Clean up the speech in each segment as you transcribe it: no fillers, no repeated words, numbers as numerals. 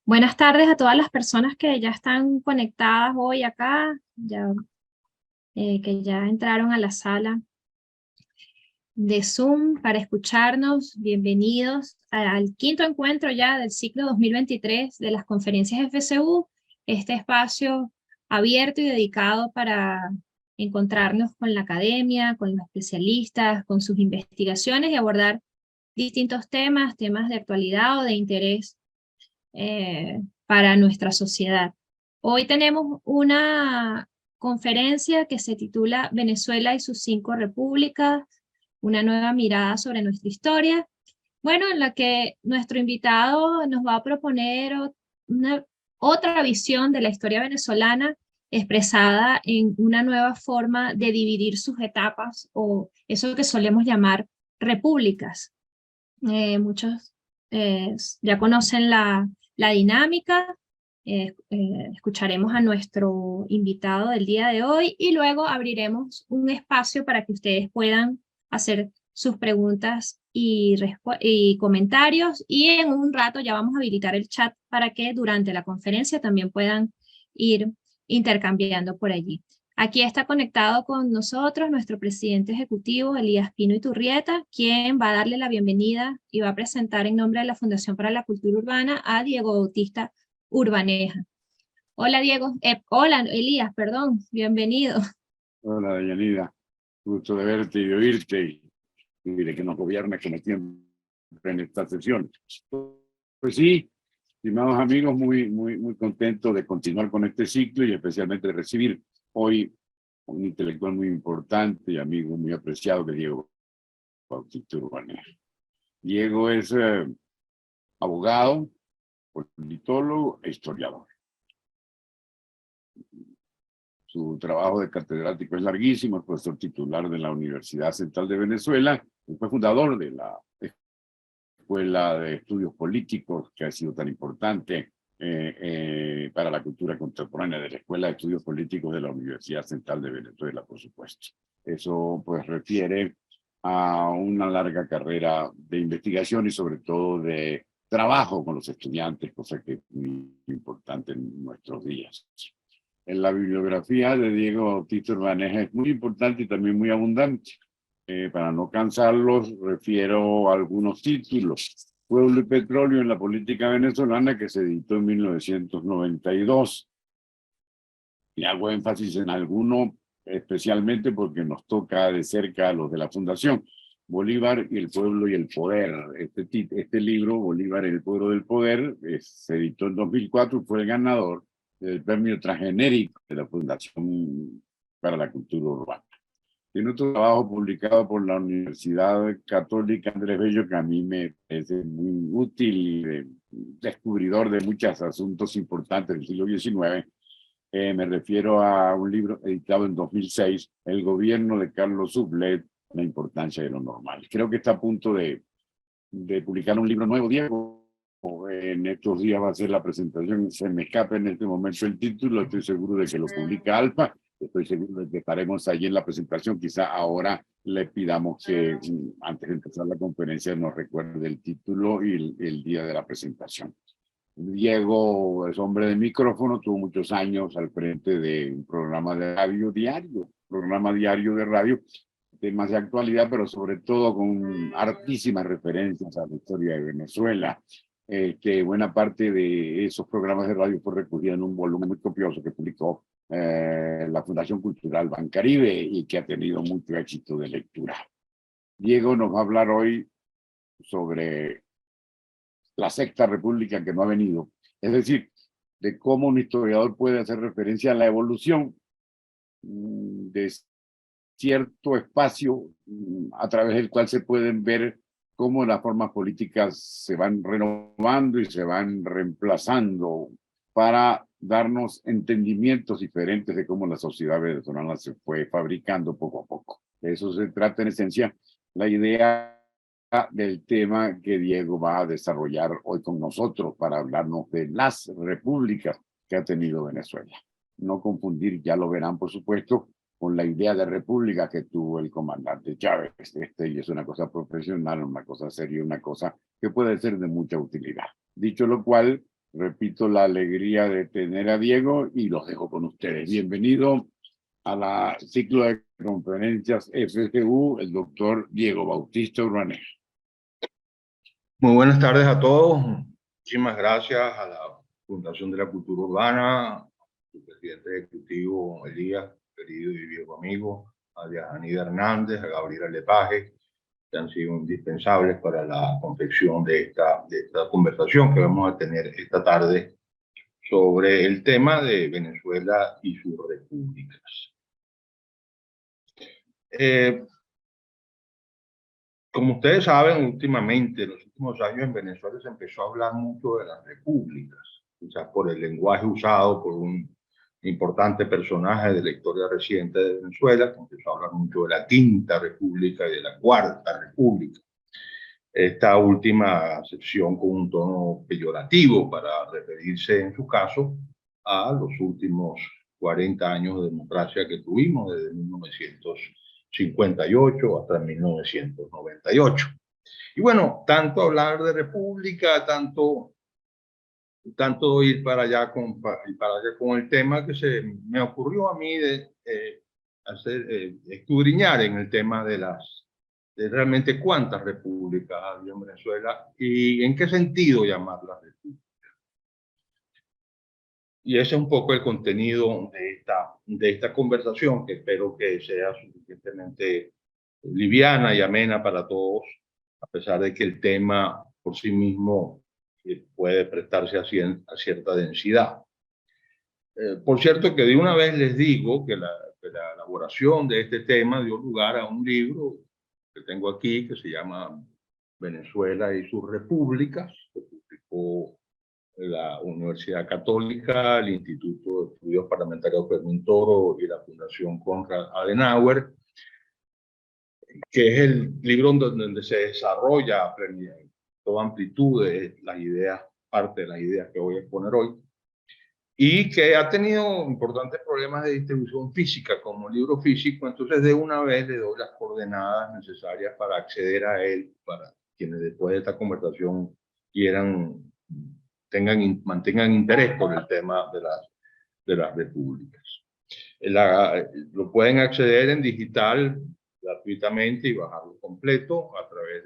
Buenas tardes a todas las personas que ya están conectadas hoy acá, que ya entraron a la sala de Zoom para escucharnos. Bienvenidos al quinto encuentro ya del ciclo 2023 de las conferencias FCU, este espacio abierto y dedicado para encontrarnos con la academia, con los especialistas, con sus investigaciones y abordar distintos temas de actualidad o de interés para nuestra sociedad. Hoy tenemos una conferencia que se titula Venezuela y sus cinco repúblicas, una nueva mirada sobre nuestra historia. Bueno, en la que nuestro invitado nos va a proponer una, otra visión de la historia venezolana expresada en una nueva forma de dividir sus etapas o eso que solemos llamar repúblicas. Muchos ya conocen la dinámica. Escucharemos a nuestro invitado del día de hoy y luego abriremos un espacio para que ustedes puedan hacer sus preguntas y comentarios, y en un rato ya vamos a habilitar el chat para que durante la conferencia también puedan ir intercambiando por allí. Aquí está conectado con nosotros nuestro presidente ejecutivo, Elías Pino Iturrieta, quien va a darle la bienvenida y va a presentar en nombre de la Fundación para la Cultura Urbana a Diego Bautista Urbaneja. Hola Diego, hola Elías, perdón, bienvenido. Hola, Yanida. Gusto de verte y de oírte y de que nos gobierne como siempre en esta sesión. Pues sí, estimados amigos, muy contento de continuar con este ciclo y especialmente de recibir hoy un intelectual muy importante y amigo muy apreciado que Diego Bautista Urbaneja. Diego es abogado, politólogo e historiador. Su trabajo de catedrático es larguísimo, es profesor titular de la Universidad Central de Venezuela, y fue fundador de la Escuela de Estudios Políticos, que ha sido tan importante para la cultura contemporánea, de la Escuela de Estudios Políticos de la Universidad Central de Venezuela, por supuesto. Eso pues refiere a una larga carrera de investigación y sobre todo de trabajo con los estudiantes, cosa que es muy importante en nuestros días. En la bibliografía de Diego Bautista Urbaneja es muy importante y también muy abundante. Para no cansarlos, refiero a algunos títulos. Pueblo y petróleo en la política venezolana, que se editó en 1992. Y hago énfasis en alguno especialmente porque nos toca de cerca a los de la Fundación. Bolívar y el pueblo y el poder. Este libro, Bolívar y el pueblo del poder, se editó en 2004 y fue el ganador del premio transgenérico de la Fundación para la Cultura Urbana. Tiene otro trabajo publicado por la Universidad Católica Andrés Bello que a mí me parece muy útil y descubridor de muchos asuntos importantes del siglo XIX. Me refiero a un libro editado en 2006, El gobierno de Carlos Sublet, la importancia de lo normal. Creo que está a punto de publicar un libro nuevo, Diego. En estos días va a ser la presentación, se me escapa en este momento el título, estoy seguro de que lo publica Alfa, estoy seguro de que estaremos allí en la presentación, quizá ahora le pidamos que antes de empezar la conferencia nos recuerde el título y el día de la presentación. Diego es hombre de micrófono, tuvo muchos años al frente de un programa diario de radio, temas de actualidad, pero sobre todo con hartísimas referencias a la historia de Venezuela, que buena parte de esos programas de radio fue recogida en un volumen muy copioso que publicó la Fundación Cultural Bancaribe y que ha tenido mucho éxito de lectura. Diego nos va a hablar hoy sobre la Sexta República que no ha venido, es decir, de cómo un historiador puede hacer referencia a la evolución de cierto espacio a través del cual se pueden ver cómo las formas políticas se van renovando y se van reemplazando para darnos entendimientos diferentes de cómo la sociedad venezolana se fue fabricando poco a poco. De eso se trata en esencia la idea del tema que Diego va a desarrollar hoy con nosotros para hablarnos de las repúblicas que ha tenido Venezuela. No confundir, ya lo verán por supuesto, con la idea de república que tuvo el comandante Chávez. Y es una cosa profesional, una cosa seria, una cosa que puede ser de mucha utilidad. Dicho lo cual, Repito, la alegría de tener a Diego y los dejo con ustedes. Bienvenido a la ciclo de conferencias FGU, el doctor Diego Bautista Urbaner. Muy buenas tardes a todos. Muchísimas gracias a la Fundación de la Cultura Urbana, a su presidente ejecutivo Elías, querido y viejo amigo, a Dianida Hernández, a Gabriela Lepage, que han sido indispensables para la confección de esta conversación que vamos a tener esta tarde sobre el tema de Venezuela y sus repúblicas. Como ustedes saben, últimamente, en los últimos años en Venezuela se empezó a hablar mucho de las repúblicas, quizás por el lenguaje usado por un importante personaje de la historia reciente de Venezuela, que empezó a hablar mucho de la Quinta República y de la Cuarta República. Esta última acepción con un tono peyorativo para referirse, en su caso, a los últimos 40 años de democracia que tuvimos desde 1958 hasta 1998. Y bueno, tanto hablar de república, tanto ir para allá con el tema, que me ocurrió a mí de escudriñar en el tema de realmente cuántas repúblicas había en Venezuela y en qué sentido llamarlas repúblicas. Y ese es un poco el contenido de esta conversación, que espero que sea suficientemente liviana y amena para todos, a pesar de que el tema por sí mismo puede prestarse a cierta densidad. Por cierto, que de una vez les digo que la elaboración de este tema dio lugar a un libro que tengo aquí, que se llama Venezuela y sus repúblicas, que publicó la Universidad Católica, el Instituto de Estudios Parlamentarios Fermín Toro y la Fundación Konrad Adenauer, que es el libro donde se desarrolla a toda amplitud de las ideas, parte de las ideas que voy a exponer hoy, y que ha tenido importantes problemas de distribución física como libro físico. Entonces de una vez le doy las coordenadas necesarias para acceder a él, para quienes después de esta conversación mantengan interés por el tema de las repúblicas. Lo pueden acceder en digital gratuitamente y bajarlo completo a través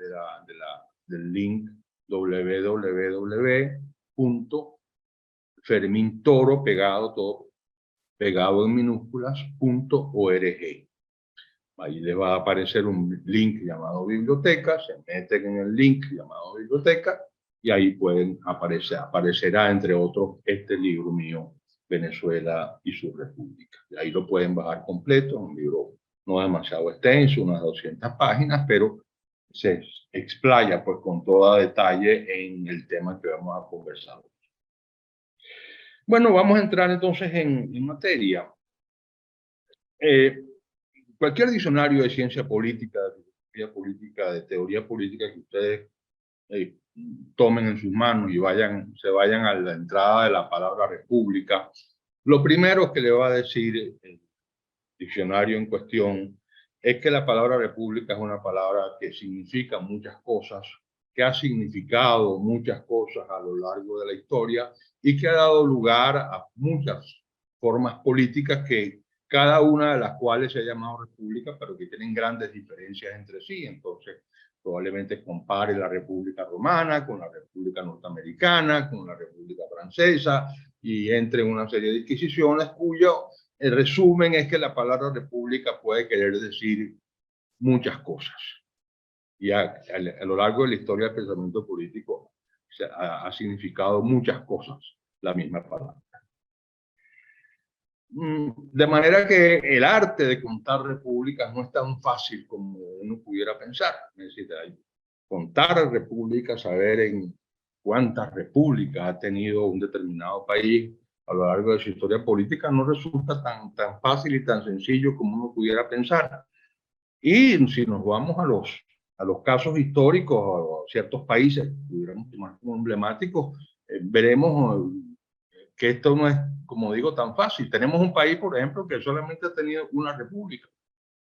del link www.fermintoro, pegado en minúsculas.org. Ahí les va a aparecer un link llamado biblioteca, se meten en el link llamado biblioteca y ahí aparecerá entre otros este libro mío, Venezuela y su república. Y ahí lo pueden bajar completo, un libro no demasiado extenso, unas 200 páginas, pero se explaya pues con todo detalle en el tema que vamos a conversar. Bueno, vamos a entrar entonces en materia. Cualquier diccionario de ciencia política, de filosofía política, de teoría política que ustedes tomen en sus manos y se vayan a la entrada de la palabra república, lo primero que le va a decir el diccionario en cuestión es que la palabra república es una palabra que significa muchas cosas, que ha significado muchas cosas a lo largo de la historia y que ha dado lugar a muchas formas políticas, que cada una de las cuales se ha llamado república, pero que tienen grandes diferencias entre sí. Entonces, probablemente compare la República Romana con la República Norteamericana, con la República Francesa, y entre una serie de disquisiciones cuyo el resumen es que la palabra república puede querer decir muchas cosas. Y a lo largo de la historia del pensamiento político ha significado muchas cosas la misma palabra. De manera que el arte de contar repúblicas no es tan fácil como uno pudiera pensar. Es decir, contar repúblicas, saber en cuántas repúblicas ha tenido un determinado país a lo largo de su historia política, no resulta tan fácil y tan sencillo como uno pudiera pensar. Y si nos vamos a los casos históricos, a ciertos países que pudiéramos tomar como emblemáticos, veremos que esto no es, como digo, tan fácil. Tenemos un país, por ejemplo, que solamente ha tenido una república,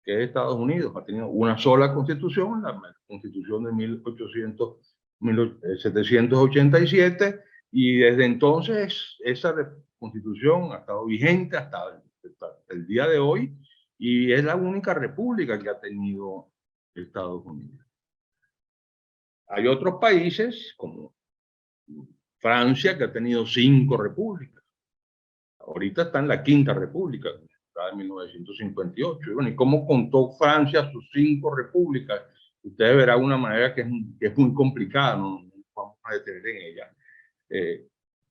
que es Estados Unidos. Ha tenido una sola constitución, la constitución de 1787, Y desde entonces esa constitución ha estado vigente hasta el día de hoy y es la única república que ha tenido Estados Unidos. Hay otros países como Francia que ha tenido 5 repúblicas. Ahorita está en la 5ª república, está en 1958. Y bueno, ¿y cómo contó Francia sus 5 repúblicas? Ustedes verán una manera que es muy complicada, no vamos a detener en ella.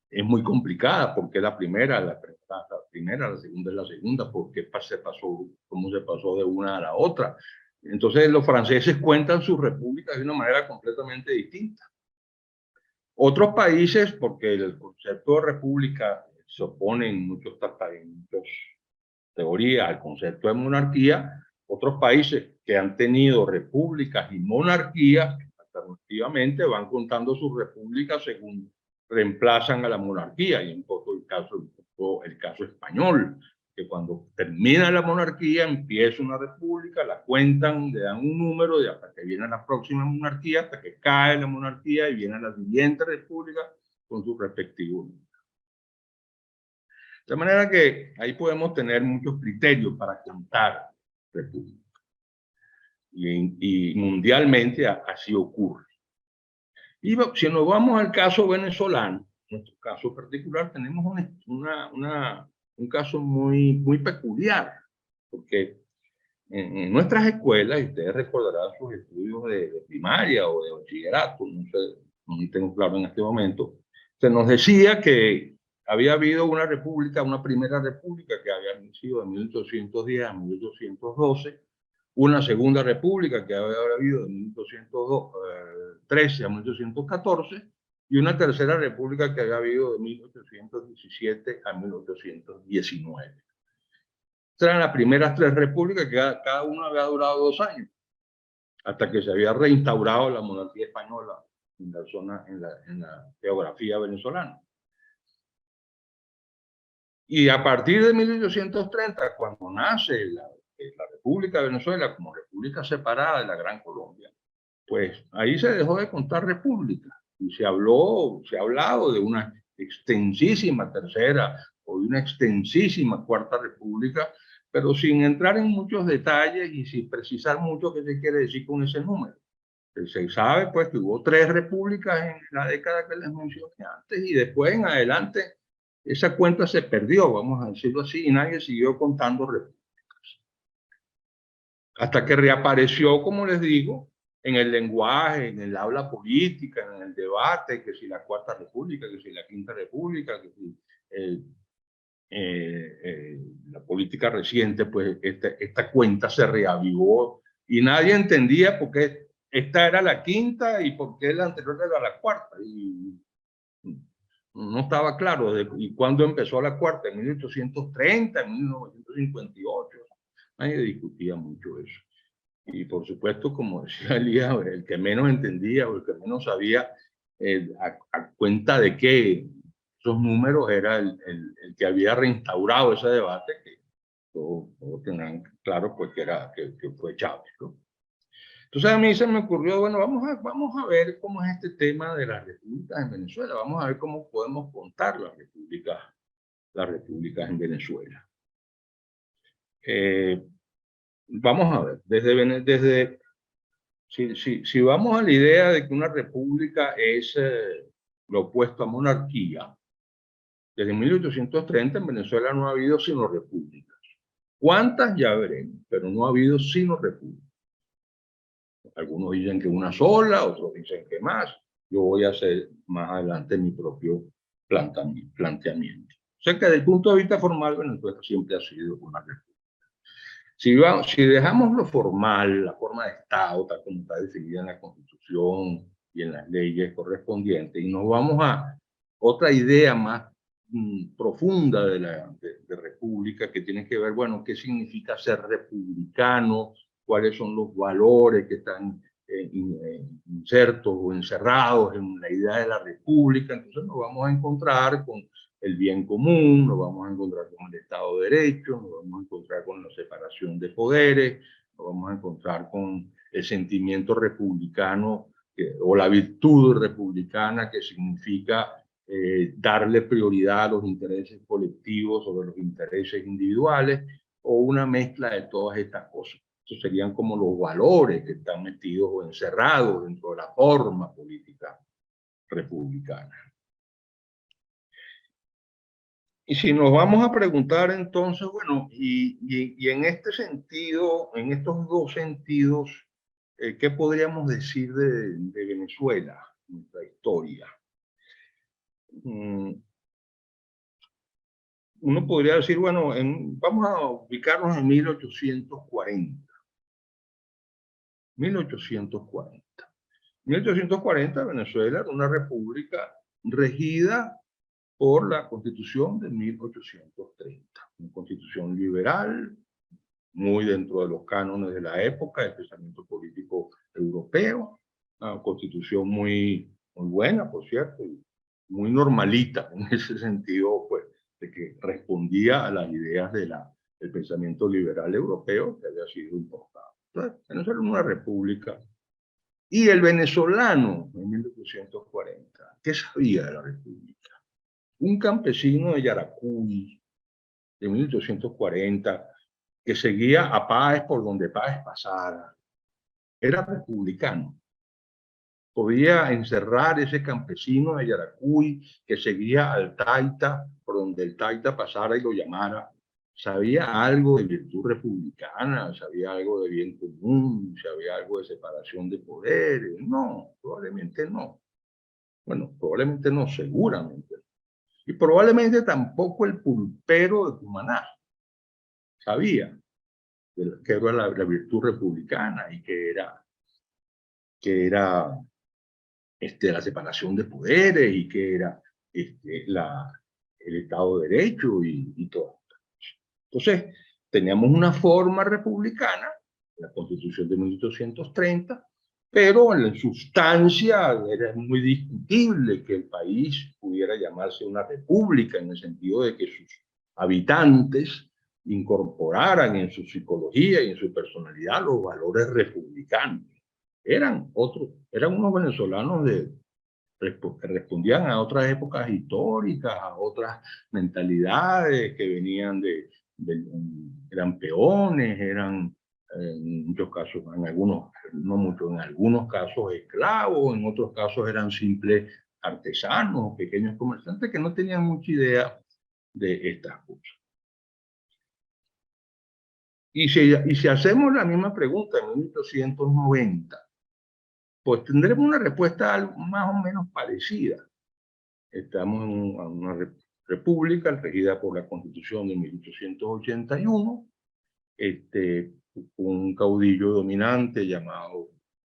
Es muy complicada porque la primera, la segunda es la segunda, porque cómo se pasó de una a la otra. Entonces los franceses cuentan sus repúblicas de una manera completamente distinta. Otros países, porque el concepto de república se opone en muchas teorías al concepto de monarquía, otros países que han tenido repúblicas y monarquías, alternativamente van contando sus repúblicas según reemplazan a la monarquía, y un poco el caso español, que cuando termina la monarquía empieza una república, la cuentan, le dan un número y hasta que viene la próxima monarquía, hasta que cae la monarquía y viene la siguiente república con sus respectivos números. De manera que ahí podemos tener muchos criterios para contar repúblicas. Y mundialmente así ocurre. Y si nos vamos al caso venezolano, en nuestro caso particular, tenemos un caso muy peculiar, porque en nuestras escuelas, y ustedes recordarán sus estudios de primaria o de bachillerato, no sé, no tengo claro en este momento, se nos decía que había habido una primera república que había sido de 1810 a 1812, una segunda república que había habido de 1813 a 1814, y una tercera república que había habido de 1817 a 1819. Estas eran las primeras 3 repúblicas que cada una había durado 2 años, hasta que se había reinstaurado la monarquía española en la geografía venezolana. Y a partir de 1830, cuando nace la República de Venezuela como república separada de la Gran Colombia, pues ahí se dejó de contar república y se ha hablado de una extensísima tercera o de una extensísima cuarta república, pero sin entrar en muchos detalles y sin precisar mucho qué se quiere decir con ese número. Se sabe pues que hubo 3 repúblicas en la década que les mencioné antes y después en adelante esa cuenta se perdió, vamos a decirlo así, y nadie siguió contando repúblicas. Hasta que reapareció, como les digo, en el lenguaje, en el habla política, en el debate, que si la Cuarta República, que si la Quinta República, que si la política reciente, pues esta cuenta se reavivó y nadie entendía por qué esta era la quinta y por qué la anterior era la cuarta. Y no estaba claro y cuándo empezó la cuarta, en 1830, en 1958. Nadie discutía mucho eso. Y por supuesto, como decía Elías, el que menos entendía o el que menos sabía a cuenta de qué esos números era el que había reinstaurado ese debate, que todos tendrán claro pues que fue Chávez, ¿no? Entonces a mí se me ocurrió, bueno, vamos a ver cómo es este tema de las repúblicas en Venezuela, vamos a ver cómo podemos contar las repúblicas en Venezuela. Vamos a ver, si vamos a la idea de que una república es lo opuesto a monarquía, desde 1830 en Venezuela no ha habido sino repúblicas. ¿Cuántas? Ya veremos, pero no ha habido sino repúblicas. Algunos dicen que una sola, otros dicen que más. Yo voy a hacer más adelante mi propio planteamiento. O sea que desde el punto de vista formal, Venezuela siempre ha sido una república. Si dejamos lo formal, la forma de Estado, tal como está definida en la Constitución y en las leyes correspondientes, y nos vamos a otra idea más profunda de república, que tiene que ver, bueno, qué significa ser republicano, cuáles son los valores que están insertos o encerrados en la idea de la república. Entonces nos vamos a encontrar con el bien común, nos vamos a encontrar con el Estado de Derecho, nos vamos a encontrar con la separación de poderes, nos vamos a encontrar con el sentimiento republicano o la virtud republicana, que significa darle prioridad a los intereses colectivos sobre los intereses individuales, o una mezcla de todas estas cosas. Estos serían como los valores que están metidos o encerrados dentro de la forma política republicana. Y si nos vamos a preguntar entonces, bueno, y en este sentido, en estos dos sentidos, ¿qué podríamos decir de Venezuela, nuestra historia? Uno podría decir, bueno, vamos a ubicarnos en 1840. 1840. 1840 Venezuela era una república regida por la Constitución de 1830. Una constitución liberal, muy dentro de los cánones de la época, del pensamiento político europeo. Una constitución muy buena, por cierto, y muy normalita en ese sentido, pues, de que respondía a las ideas del pensamiento liberal europeo que había sido importado. Entonces, Venezuela era una república. Y el venezolano, en 1840, ¿qué sabía de la república? Un campesino de Yaracuy, de 1840, que seguía a Páez por donde Páez pasara, era republicano. Podía encerrar ese campesino de Yaracuy que seguía al Taita por donde el Taita pasara y lo llamara. ¿Sabía algo de virtud republicana? ¿Sabía algo de bien común? ¿Sabía algo de separación de poderes? No, probablemente no. Bueno, probablemente no, seguramente no. Y probablemente tampoco el pulpero de Cumaná sabía que era la virtud republicana y que era la separación de poderes y que era el Estado de Derecho y todo. Entonces, teníamos una forma republicana, la Constitución de 1830, pero en la sustancia era muy discutible que el país pudiera llamarse una república, en el sentido de que sus habitantes incorporaran en su psicología y en su personalidad los valores republicanos. Eran unos venezolanos que respondían a otras épocas históricas, a otras mentalidades que venían eran peones, eran en muchos casos, en algunos, no mucho, en algunos casos esclavos, en otros casos eran simples artesanos, pequeños comerciantes que no tenían mucha idea de estas cosas. Y si hacemos la misma pregunta en 1890, pues tendremos una respuesta más o menos parecida. Estamos en una república regida por la Constitución de 1881, un caudillo dominante llamado,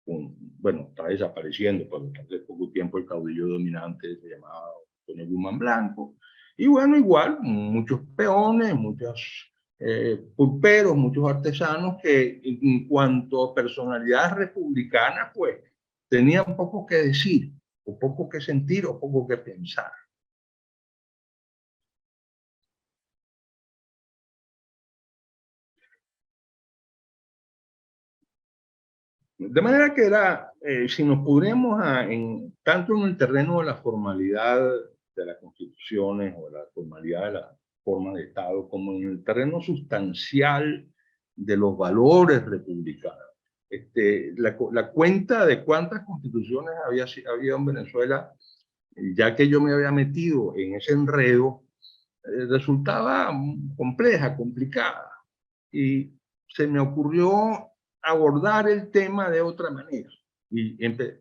bueno, está desapareciendo, pero hace poco tiempo el caudillo dominante se llamaba Antonio Guzmán Blanco, y bueno, igual, muchos peones, muchos pulperos, muchos artesanos que en cuanto a personalidad republicana, pues, tenían poco que decir, o poco que sentir, o poco que pensar. De manera que si nos pudremos tanto en el terreno de la formalidad de las constituciones o de la formalidad de la forma de Estado, como en el terreno sustancial de los valores republicanos. La cuenta de cuántas constituciones había en Venezuela, ya que yo me había metido en ese enredo, resultaba compleja, complicada. Y se me ocurrió abordar el tema de otra manera y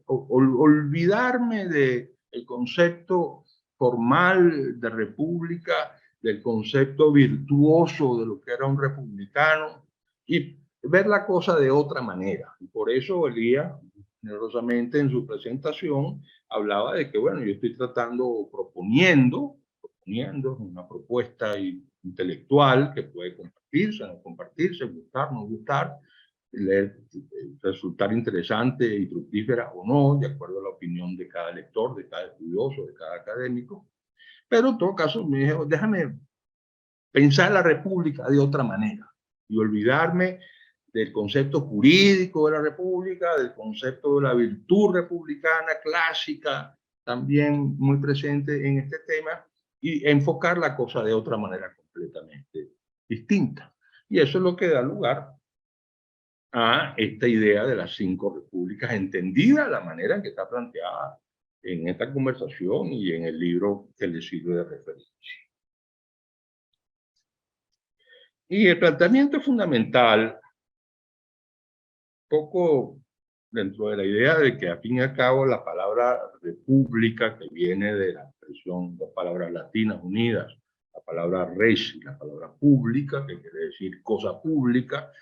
olvidarme del concepto formal de república, del concepto virtuoso de lo que era un republicano, y ver la cosa de otra manera. Y por eso Elías, generosamente en su presentación, hablaba de que, bueno, yo estoy proponiendo una propuesta intelectual que puede compartirse, no compartirse, gustar, no gustar, resultar interesante y fructífera o no, de acuerdo a la opinión de cada lector, de cada estudioso, de cada académico. Pero en todo caso me dijo, déjame pensar la república de otra manera y olvidarme del concepto jurídico de la república, del concepto de la virtud republicana clásica, también muy presente en este tema, y enfocar la cosa de otra manera completamente distinta. Y eso es lo que da lugar a esta idea de las 5 repúblicas, entendida la manera en que está planteada en esta conversación y en el libro que le sirve de referencia. Y el planteamiento fundamental, poco dentro de la idea de que, al fin y al cabo, la palabra república, que viene de la expresión, dos palabras latinas unidas, la palabra res y la palabra pública, que quiere decir cosa pública,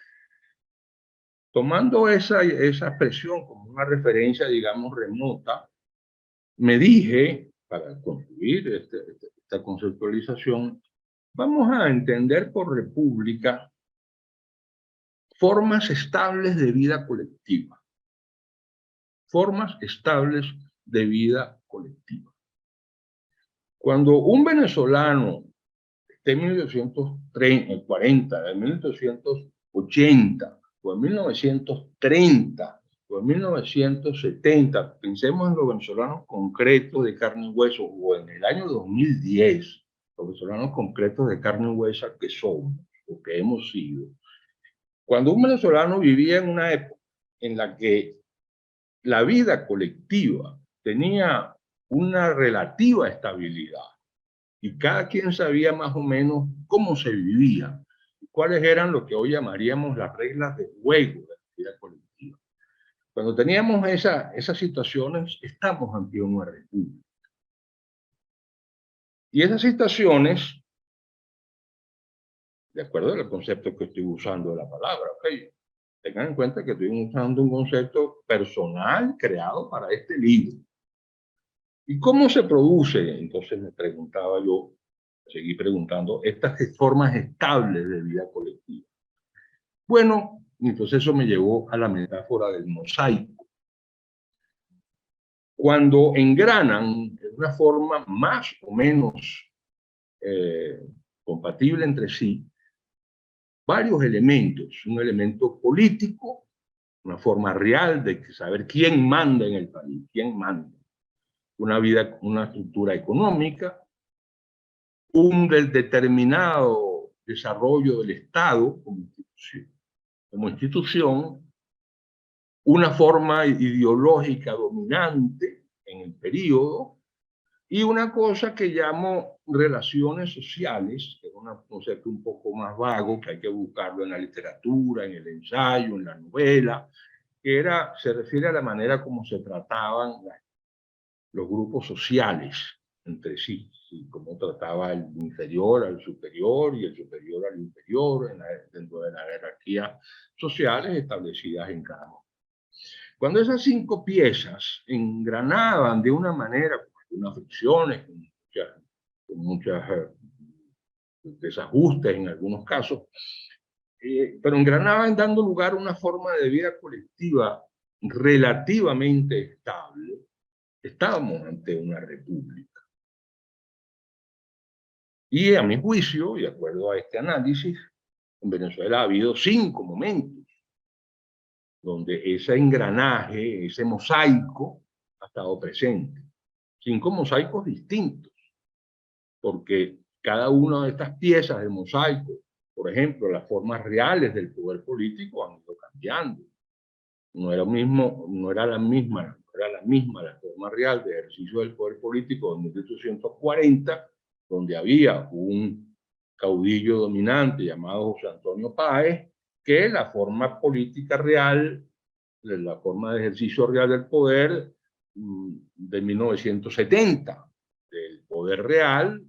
tomando esa expresión como una referencia, digamos, remota, me dije, para construir esta conceptualización, vamos a entender por república formas estables de vida colectiva. Formas estables de vida colectiva. Cuando un venezolano de 1940, de 1880, o en 1930, o en 1970, pensemos en los venezolanos concretos de carne y hueso, o en el año 2010, los venezolanos concretos de carne y hueso que somos, o que hemos sido. Cuando un venezolano vivía en una época en la que la vida colectiva tenía una relativa estabilidad y cada quien sabía más o menos cómo se vivía, cuáles eran lo que hoy llamaríamos las reglas de juego de la vida colectiva. Cuando teníamos esas situaciones, estamos ante una república. Y esas situaciones, de acuerdo al concepto que estoy usando de la palabra, ¿ok? Tengan en cuenta que estoy usando un concepto personal creado para este libro. ¿Y cómo se produce? Entonces me preguntaba yo, seguí preguntando, estas formas estables de vida colectiva. Bueno, entonces eso me llevó a la metáfora del mosaico. Cuando engranan de una forma más o menos compatible entre sí, varios elementos, un elemento político, una forma real de saber quién manda en el país, quién manda, una estructura económica, un determinado desarrollo del Estado como institución, una forma ideológica dominante en el periodo, y una cosa que llamo relaciones sociales, que es un concepto un poco más vago, que hay que buscarlo en la literatura, en el ensayo, en la novela, que se refiere a la manera como se trataban los grupos sociales entre sí, cómo trataba el inferior al superior y el superior al inferior dentro de la jerarquía sociales establecidas en cada uno. Cuando esas 5 piezas engranaban de una manera, con algunas fricciones, con muchos desajustes en algunos casos, pero engranaban dando lugar a una forma de vida colectiva relativamente estable, estábamos ante una república. Y a mi juicio, y de acuerdo a este análisis, en Venezuela ha habido 5 momentos donde ese engranaje, ese mosaico, ha estado presente. 5 mosaicos distintos, porque cada una de estas piezas del mosaico, por ejemplo, las formas reales del poder político han ido cambiando. No era la misma la forma real de ejercicio del poder político de 1840, donde había un caudillo dominante llamado José Antonio Páez, que la forma política real, la forma de ejercicio real del poder de 1970, del poder real,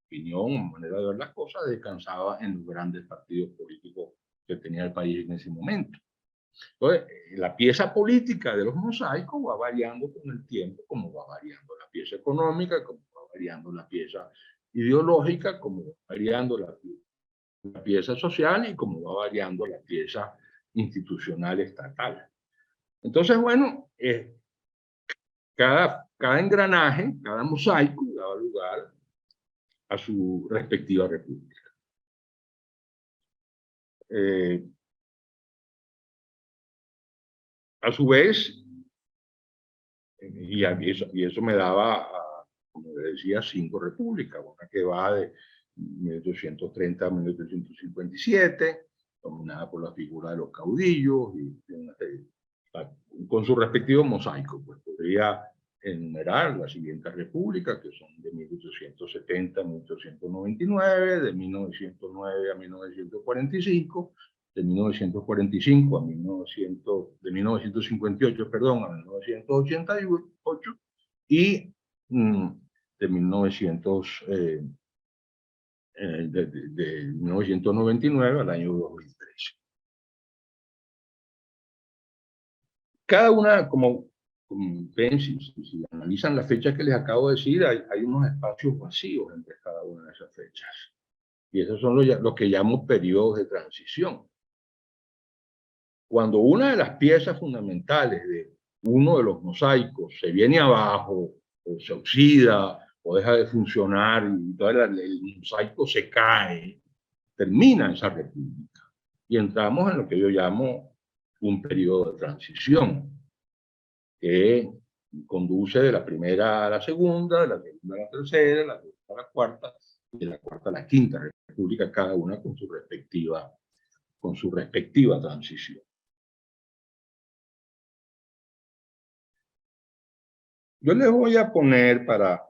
opinión, manera de ver las cosas, descansaba en los grandes partidos políticos que tenía el país en ese momento. Entonces, la pieza política de los mosaicos va variando con el tiempo, como va variando la pieza económica, como va variando la pieza ideológica, como va variando la pieza social y como va variando la pieza institucional estatal. Entonces, bueno, cada engranaje, cada mosaico daba lugar a su respectiva república. A su vez, y eso me daba, como le decía, 5 repúblicas, una que va de 1830 a 1857, dominada por la figura de los caudillos, con su respectivo mosaico. Pues podría enumerar las siguientes repúblicas, que son de 1870 a 1899, de 1909 a 1945, de 1945 a 1958, perdón, a 1988, y de 1999 al año 2013. Cada una, como ven, si analizan las fechas que les acabo de decir, hay unos espacios vacíos entre cada una de esas fechas. Y esos son los que llamo periodos de transición. Cuando una de las piezas fundamentales de uno de los mosaicos se viene abajo, o se oxida, o deja de funcionar, y todo el mosaico se cae, termina esa república. Y entramos en lo que yo llamo un periodo de transición, que conduce de la primera a la segunda, de la segunda a la tercera, de la tercera a la cuarta, y de la cuarta a la quinta república, cada una con su respectiva transición. Yo les voy a poner para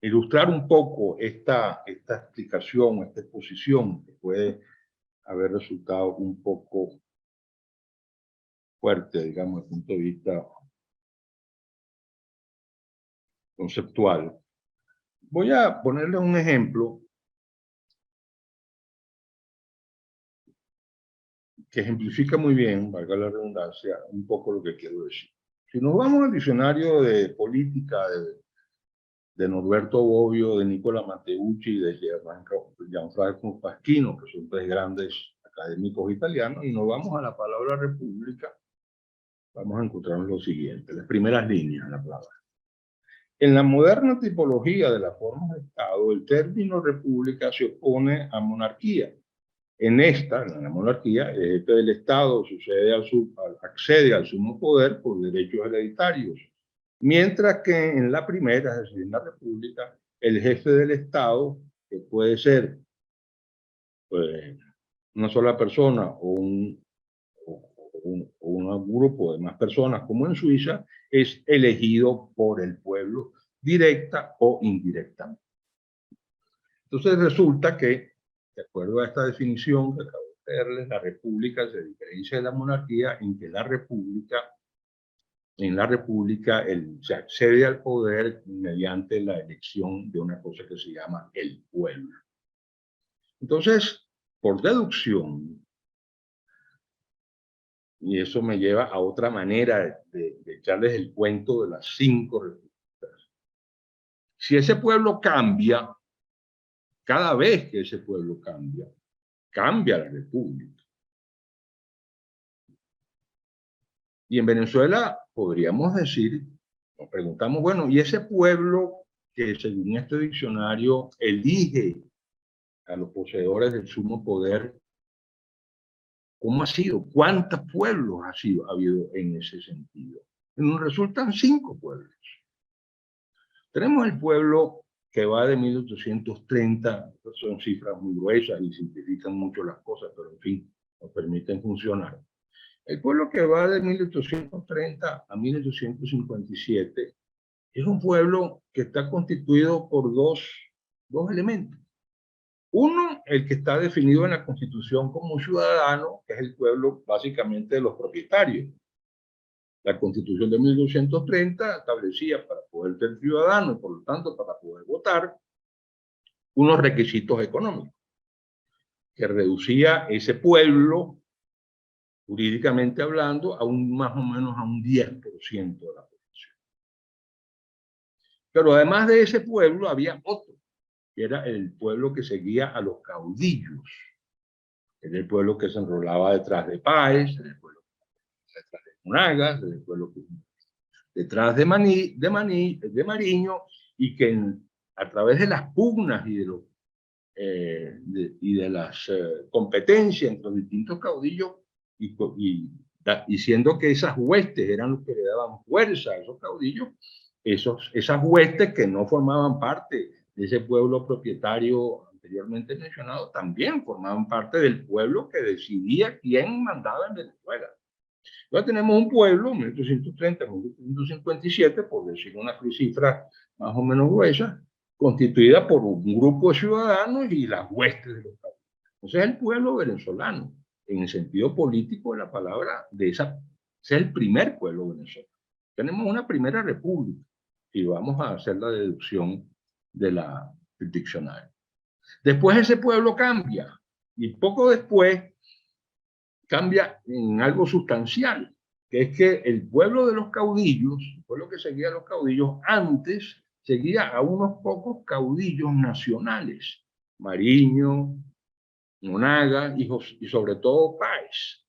ilustrar un poco esta explicación, esta exposición, que puede haber resultado un poco fuerte, digamos, desde el punto de vista conceptual. Voy a ponerles un ejemplo que ejemplifica muy bien, valga la redundancia, un poco lo que quiero decir. Si nos vamos al diccionario de política de Norberto Bobbio, de Nicola Matteucci y de Gianfranco Pasquino, que son 3 grandes académicos italianos, y nos vamos a la palabra república, vamos a encontrar lo siguiente, las primeras líneas de la palabra. En la moderna tipología de las formas de Estado, el término república se opone a monarquía. En la monarquía, el jefe del Estado accede al sumo poder por derechos hereditarios, mientras que en la primera, es decir, en la república, el jefe del Estado, que puede ser pues, una sola persona o un grupo de más personas, como en Suiza, es elegido por el pueblo directa o indirectamente. Entonces resulta que, de acuerdo a esta definición que acabo de leerles, la república se diferencia de la monarquía en que en la república se accede al poder mediante la elección de una cosa que se llama el pueblo. Entonces, por deducción, y eso me lleva a otra manera de echarles el cuento de las 5 repúblicas. Si ese pueblo cambia, cada vez que ese pueblo cambia la república. Y en Venezuela podríamos decir, nos preguntamos, bueno, ¿y ese pueblo que según este diccionario elige a los poseedores del sumo poder, cómo ha sido? ¿Cuántos pueblos ha habido en ese sentido? Nos resultan 5 pueblos. Tenemos el pueblo que va de 1830, son cifras muy gruesas y simplifican mucho las cosas, pero en fin, nos permiten funcionar. El pueblo que va de 1830 a 1857 es un pueblo que está constituido por dos elementos. Uno, el que está definido en la Constitución como un ciudadano, que es el pueblo básicamente de los propietarios. La Constitución de 1830 establecía para poder ser ciudadano y por lo tanto para poder votar unos requisitos económicos que reducía ese pueblo, jurídicamente hablando, más o menos a un 10% de la población. Pero además de ese pueblo había otro, que era el pueblo que seguía a los caudillos. Era el pueblo que se enrolaba detrás de Páez, era el pueblo detrás de Monagas, era el pueblo que detrás de Mariño, y que a través de las pugnas y de los y de las competencias entre los distintos caudillos, y siendo que esas huestes eran los que le daban fuerza a esos caudillos, esas huestes que no formaban parte de ese pueblo propietario anteriormente mencionado, también formaban parte del pueblo que decidía quién mandaba en Venezuela. Ahora tenemos un pueblo, 1830, 1857, por decir una cifra más o menos gruesa, constituida por un grupo de ciudadanos y las huestes de los caudillos. Entonces el pueblo venezolano, en el sentido político de la palabra, es el primer pueblo venezolano. Tenemos una primera república, y vamos a hacer la deducción del diccionario. Después ese pueblo cambia, y poco después cambia en algo sustancial, que es que el pueblo de los caudillos, el pueblo que seguía a los caudillos, antes seguía a unos pocos caudillos nacionales, Mariño, Monaga y sobre todo Páez.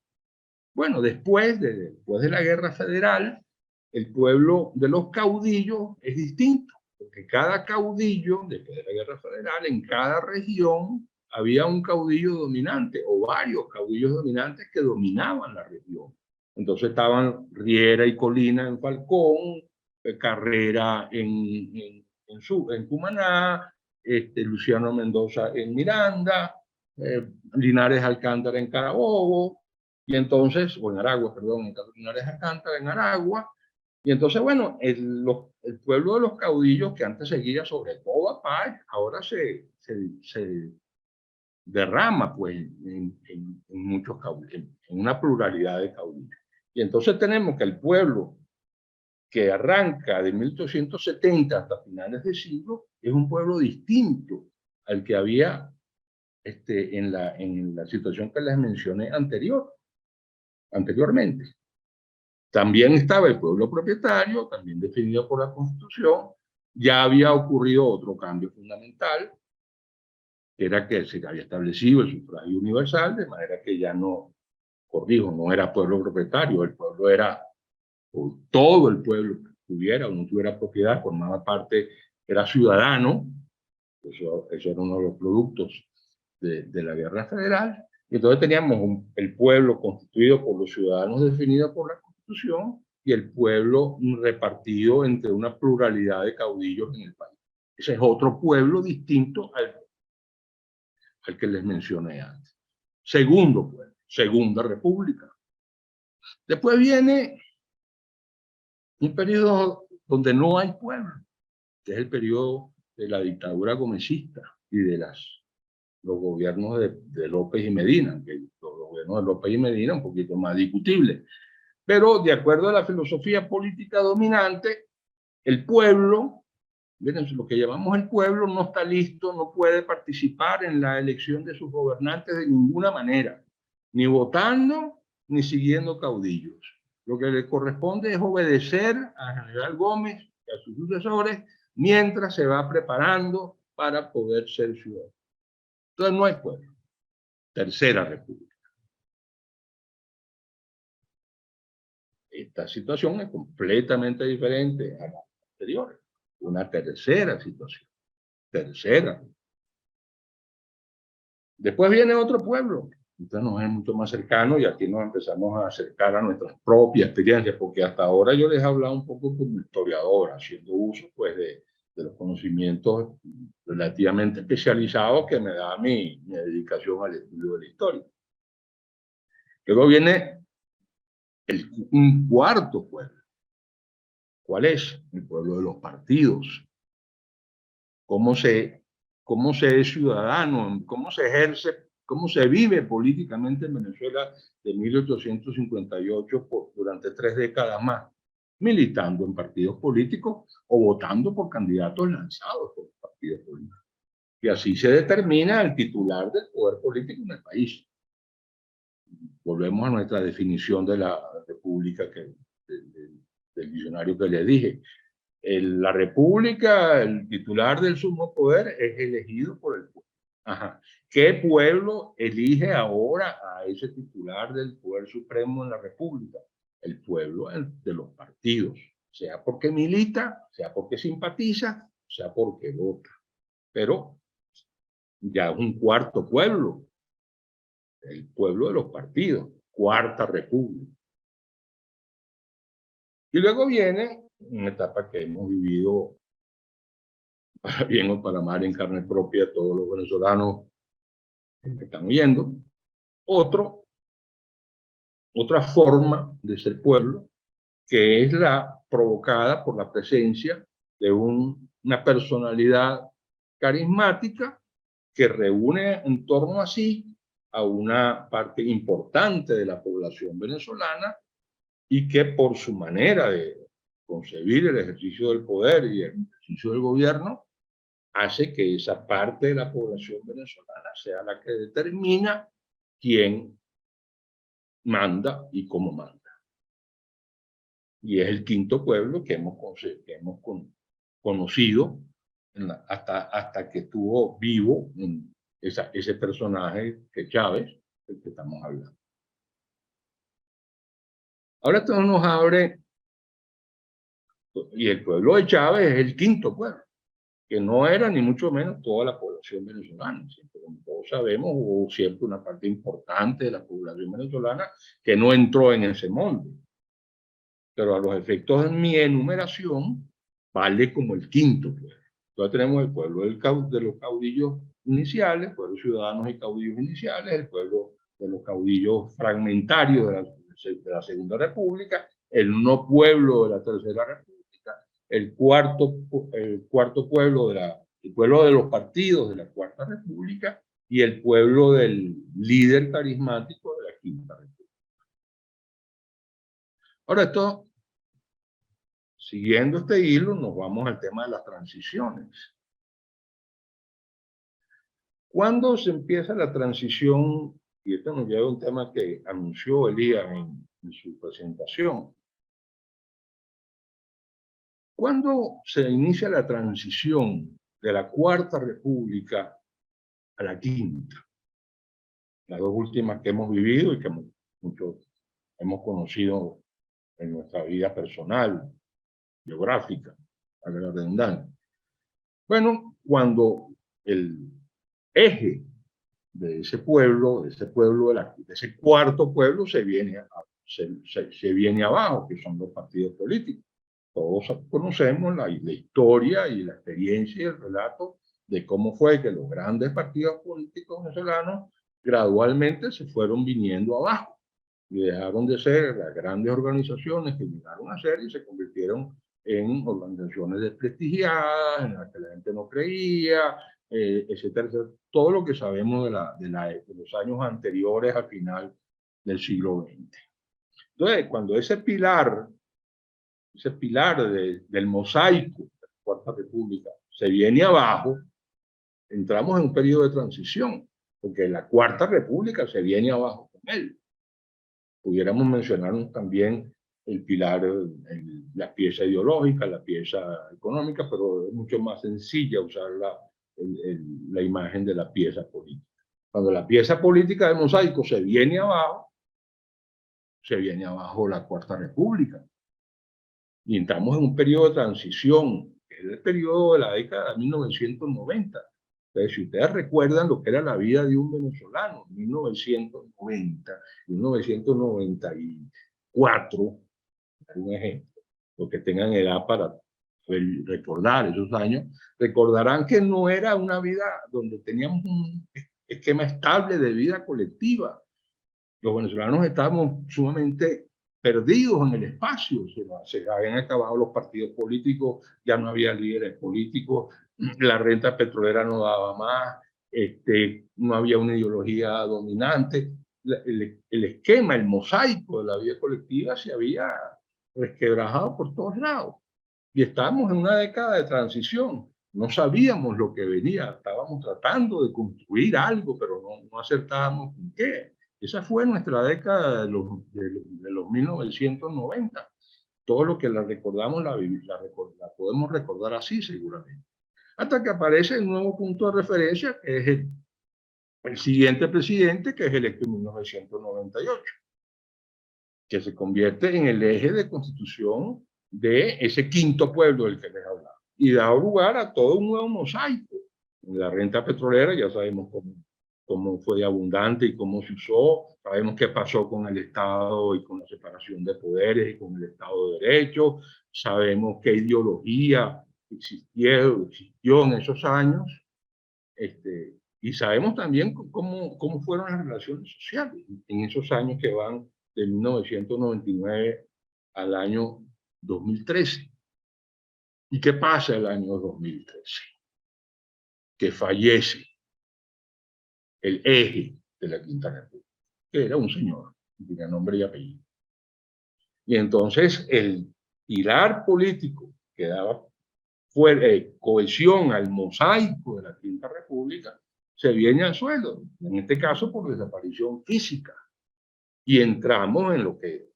Bueno, después de la Guerra Federal, el pueblo de los caudillos es distinto, porque cada caudillo, después de la Guerra Federal, en cada región había un caudillo dominante o varios caudillos dominantes que dominaban la región. Entonces estaban Riera y Colina en Falcón, Carrera en Cumaná, Luciano Mendoza en Miranda, Linares Alcántara en Carabobo, y entonces, o en Aragua, perdón, Linares Alcántara en Aragua, y entonces, bueno, el pueblo de los caudillos, que antes seguía sobre todo a Páez, ahora se derrama pues en muchos caudillos, en una pluralidad de caudillos. Y entonces tenemos que el pueblo que arranca de 1870 hasta finales de siglo es un pueblo distinto al que había en la situación que les mencioné anteriormente. También estaba el pueblo propietario, también definido por la Constitución. Ya había ocurrido otro cambio fundamental, que era que se había establecido el sufragio universal, de manera que ya no, corrijo, no era pueblo propietario, el pueblo era, todo el pueblo que tuviera o no tuviera propiedad, formaba parte, era ciudadano. Eso era uno de los productos de la Guerra Federal. Y entonces teníamos el pueblo constituido por los ciudadanos definidos por la Constitución y el pueblo repartido entre una pluralidad de caudillos en el país. Ese es otro pueblo distinto al que les mencioné antes. Segundo pueblo, Segunda República. Después viene un periodo donde no hay pueblo, que es el periodo de la dictadura gomecista y de los gobiernos de López y Medina, que los gobiernos de López y Medina un poquito más discutibles. Pero de acuerdo a la filosofía política dominante, el pueblo, miren, lo que llamamos el pueblo, no está listo, no puede participar en la elección de sus gobernantes de ninguna manera, ni votando, ni siguiendo caudillos. Lo que le corresponde es obedecer a General Gómez y a sus sucesores mientras se va preparando para poder ser ciudadano. Entonces no hay pueblo. Tercera República. Esta situación es completamente diferente a las anteriores. Una tercera situación. Tercera. Después viene otro pueblo. Entonces nos es mucho más cercano y aquí nos empezamos a acercar a nuestras propias experiencias, porque hasta ahora yo les he hablado un poco como historiador, haciendo uso pues de los conocimientos relativamente especializados que me da mi dedicación al estudio de la historia. Luego viene un cuarto pueblo. ¿Cuál es? El pueblo de los partidos. ¿Cómo se es ciudadano? ¿Cómo se ejerce? ¿Cómo se vive políticamente en Venezuela de 1858 durante 3 décadas más? Militando en partidos políticos o votando por candidatos lanzados por los partidos políticos. Y así se determina el titular del poder político en el país. Volvemos a nuestra definición de la república del diccionario que les dije. La república, el titular del sumo poder es elegido por el pueblo. Ajá. ¿Qué pueblo elige ahora a ese titular del poder supremo en la república? El pueblo de los partidos, sea porque milita, sea porque simpatiza, sea porque vota. Pero ya es un cuarto pueblo, el pueblo de los partidos, Cuarta República. Y luego viene una etapa que hemos vivido, para bien o para mal, en carne propia, todos los venezolanos que están oyendo, otra forma de ser pueblo, que es la provocada por la presencia de una personalidad carismática que reúne en torno a sí a una parte importante de la población venezolana y que por su manera de concebir el ejercicio del poder y el ejercicio del gobierno hace que esa parte de la población venezolana sea la que determina quién manda y cómo manda. Y es el quinto pueblo que hemos conocido hasta que estuvo vivo ese personaje que Chávez, del que estamos hablando. Ahora esto nos abre, y el pueblo de Chávez es el quinto pueblo, que no era ni mucho menos toda la población venezolana. Como todos sabemos, hubo siempre una parte importante de la población venezolana que no entró en ese molde. Pero a los efectos de mi enumeración, vale como el quinto pueblo. Entonces tenemos el pueblo de los caudillos iniciales, pueblos ciudadanos y caudillos iniciales, el pueblo de los caudillos fragmentarios de la Segunda República, el no pueblo de la Tercera República, el cuarto pueblo el pueblo de los partidos de la Cuarta República y el pueblo del líder carismático de la Quinta República. Ahora, siguiendo este hilo, nos vamos al tema de las transiciones. ¿Cuándo se empieza la transición? Y esto nos lleva a un tema que anunció Elías en su presentación. ¿Cuándo se inicia la transición de la Cuarta República a la Quinta? Las dos últimas que hemos vivido y que muchos hemos conocido en nuestra vida personal, geográfica, a la redundancia. Bueno, cuando el eje de ese pueblo, de ese cuarto pueblo, se viene abajo, que son los partidos políticos. Todos conocemos la historia y la experiencia y el relato de cómo fue que los grandes partidos políticos venezolanos gradualmente se fueron viniendo abajo y dejaron de ser las grandes organizaciones que llegaron a ser y se convirtieron en organizaciones desprestigiadas, en las que la gente no creía, etcétera, etcétera. Todo lo que sabemos de los años anteriores al final del siglo XX. Entonces, cuando ese pilar del mosaico de la Cuarta República se viene abajo, entramos en un periodo de transición, porque la Cuarta República se viene abajo con él. Pudiéramos mencionar también el pilar, la pieza ideológica, la pieza económica, pero es mucho más sencilla usar la imagen de la pieza política. Cuando la pieza política del mosaico se viene abajo la Cuarta República. Y entramos en un periodo de transición, que es el periodo de la década de 1990. Entonces, si ustedes recuerdan lo que era la vida de un venezolano en 1990, 1994, un ejemplo, los que tengan edad para recordar esos años, recordarán que no era una vida donde teníamos un esquema estable de vida colectiva. Los venezolanos estábamos sumamente perdidos en el espacio, se habían acabado los partidos políticos, ya no había líderes políticos, la renta petrolera no daba más, no había una ideología dominante, el esquema, el mosaico de la vida colectiva se había resquebrajado por todos lados. Y estábamos en una década de transición, no sabíamos lo que venía, estábamos tratando de construir algo, pero no acertábamos con qué. Esa fue nuestra década de los 1990. Todo lo que la recordamos la podemos recordar así seguramente. Hasta que aparece el nuevo punto de referencia, que es el siguiente presidente, que es electo en 1998, que se convierte en el eje de constitución de ese quinto pueblo del que les hablaba. Y da lugar a todo un nuevo mosaico La renta petrolera ya sabemos cómo fue abundante y cómo se usó. Sabemos qué pasó con el Estado y con la separación de poderes y con el Estado de Derecho. Sabemos qué ideología existió en esos años. Y sabemos también cómo fueron las relaciones sociales en esos años que van de 1999 al año 2013. ¿Y qué pasa el año 2013? Que fallece el eje de la Quinta República, que era un señor, que tenía nombre y apellido. Y entonces el pilar político que daba cohesión al mosaico de la Quinta República se viene al suelo, en este caso por desaparición física. Y entramos en lo que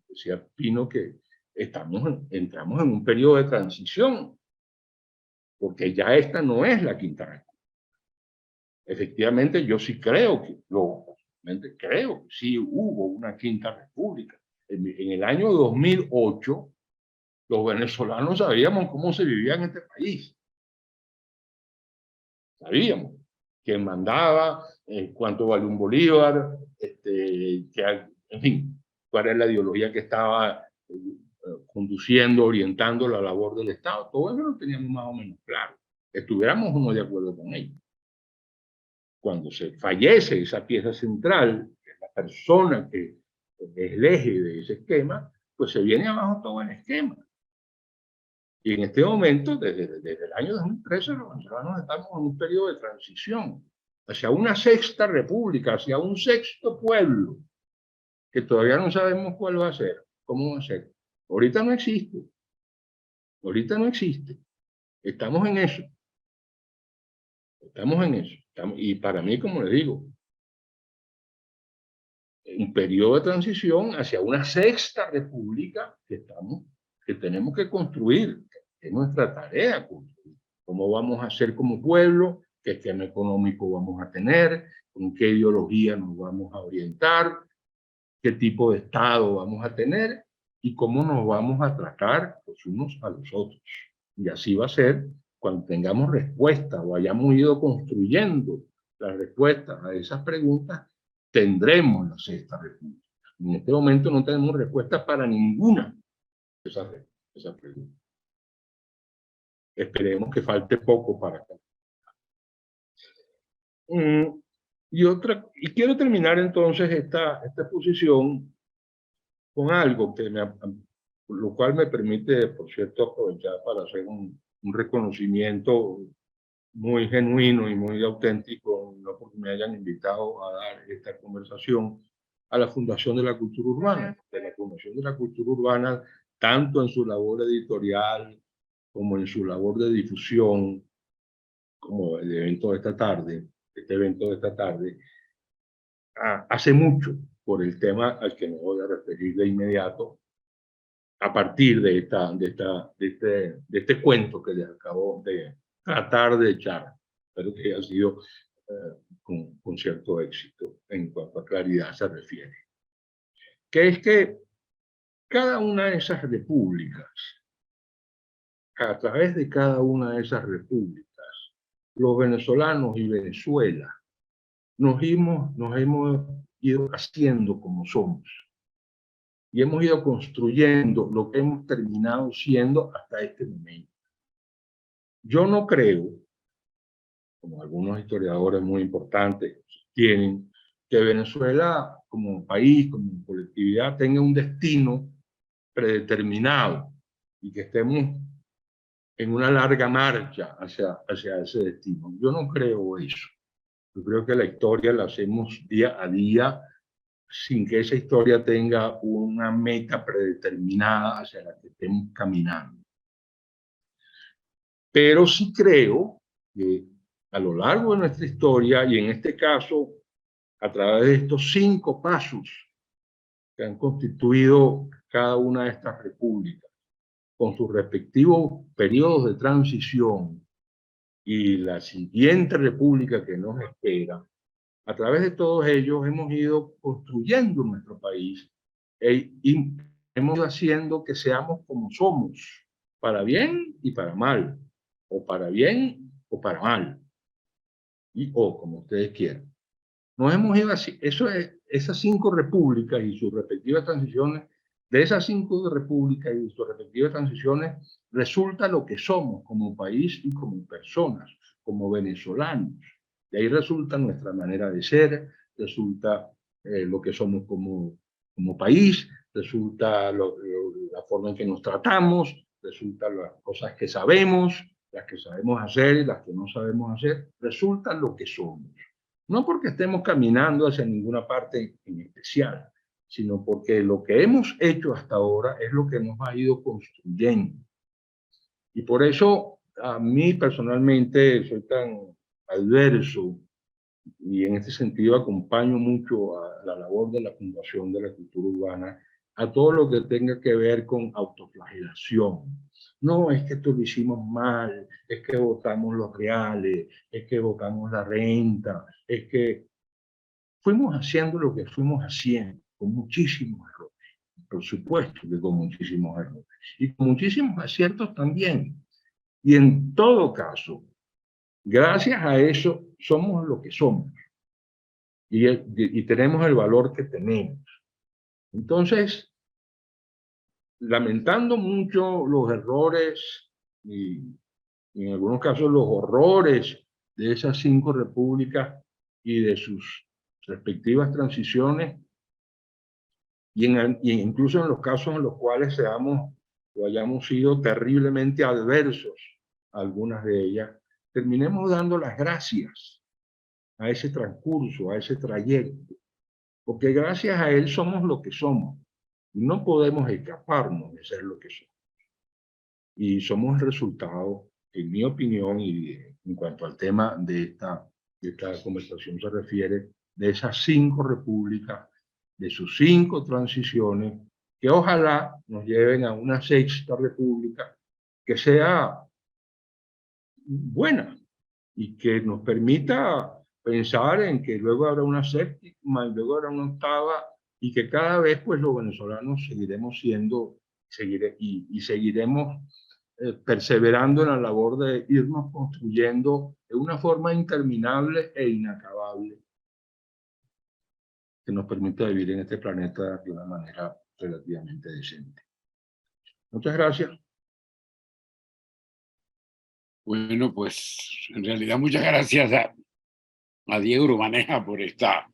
decía Pino, que entramos en un periodo de transición, porque ya esta no es la Quinta República. Efectivamente, yo sí creo que sí hubo una Quinta República. En el año 2008, los venezolanos sabíamos cómo se vivía en este país. Sabíamos quién mandaba, cuánto vale un bolívar, en fin, cuál era la ideología que estaba conduciendo, orientando la labor del Estado. Todo eso lo teníamos más o menos claro. Estuviéramos o no de acuerdo con ello. Cuando se fallece esa pieza central, que es la persona que es el eje de ese esquema, pues se viene abajo todo el esquema. Y en este momento, desde el año 2013, los venezolanos estamos en un periodo de transición hacia una sexta república, hacia un sexto pueblo, que todavía no sabemos cuál va a ser, cómo va a ser. Ahorita no existe. Ahorita no existe. Estamos en eso. Estamos en eso. Y para mí, como le digo, un periodo de transición hacia una sexta república que tenemos que construir, que es nuestra tarea construir. ¿Cómo vamos a hacer como pueblo? ¿Qué esquema económico vamos a tener? ¿Con qué ideología nos vamos a orientar? ¿Qué tipo de Estado vamos a tener? ¿Y cómo nos vamos a tratar los unos a los otros? Y así va a ser cuando tengamos respuestas o hayamos ido construyendo las respuestas a esas preguntas, tendremos la sexta república. En este momento no tenemos respuestas para ninguna de esas preguntas. Esperemos que falte poco para acá. Y quiero terminar entonces esta exposición con algo lo cual me permite, por cierto, aprovechar para hacer un reconocimiento muy genuino y muy auténtico, porque me hayan invitado a dar esta conversación a la Fundación de la Cultura Urbana. De la Fundación de la Cultura Urbana, tanto en su labor editorial como en su labor de difusión, como el evento de esta tarde, hace mucho por el tema al que me voy a referir de inmediato, a partir de este cuento que les acabo de tratar de echar. Espero que haya sido con cierto éxito en cuanto a claridad se refiere. Que es que cada una de esas repúblicas, a través de cada una de esas repúblicas, los venezolanos y Venezuela nos hemos ido haciendo como somos. Y hemos ido construyendo lo que hemos terminado siendo hasta este momento. Yo no creo, como algunos historiadores muy importantes tienen, que Venezuela como país, como colectividad, tenga un destino predeterminado y que estemos en una larga marcha hacia ese destino. Yo no creo eso. Yo creo que la historia la hacemos día a día sin que esa historia tenga una meta predeterminada hacia la que estemos caminando. Pero sí creo que a lo largo de nuestra historia, y en este caso, a través de estos 5 pasos que han constituido cada una de estas repúblicas, con sus respectivos periodos de transición y la siguiente república que nos espera, a través de todos ellos hemos ido construyendo nuestro país y hemos ido haciendo que seamos como somos, para bien y para mal, o para bien o para mal. o como ustedes quieran. Nos hemos ido así, esas 5 repúblicas y sus respectivas transiciones, de esas 5 repúblicas y sus respectivas transiciones, resulta lo que somos como país y como personas, como venezolanos. De ahí resulta nuestra manera de ser, resulta lo que somos como país, resulta la forma en que nos tratamos, resulta las cosas que sabemos, las que sabemos hacer y las que no sabemos hacer, resulta lo que somos. No porque estemos caminando hacia ninguna parte en especial, sino porque lo que hemos hecho hasta ahora es lo que nos ha ido construyendo. Y por eso a mí personalmente soy tan adverso y en este sentido acompaño mucho a la labor de la Fundación de la Cultura Urbana, a todo lo que tenga que ver con autoflagelación. No es que esto lo hicimos mal, es que votamos los reales, es que votamos la renta, es que fuimos haciendo lo que fuimos haciendo, con muchísimos errores. Por supuesto que con muchísimos errores. Y con muchísimos aciertos también. Y en todo caso, gracias a eso, somos lo que somos. Y tenemos el valor que tenemos. Entonces, lamentando mucho los errores y en algunos casos los horrores de esas 5 repúblicas y de sus respectivas transiciones, y incluso en los casos en los cuales o hayamos sido terriblemente adversos a algunas de ellas, terminemos dando las gracias a ese transcurso, a ese trayecto, porque gracias a él somos lo que somos. No podemos escaparnos de ser lo que somos. Y somos el resultado, en mi opinión, y en cuanto al tema de esta conversación se refiere, de esas 5 repúblicas, de sus 5 transiciones, que ojalá nos lleven a una 6ª república que sea buena y que nos permita pensar en que luego habrá una 7ª y luego habrá una 8ª y que cada vez pues los venezolanos seguiremos siendo y seguiremos perseverando en la labor de irnos construyendo de una forma interminable e inacabable que nos permita vivir en este planeta de una manera relativamente decente. Muchas gracias. Bueno, pues en realidad muchas gracias a Diego Urbaneja por esta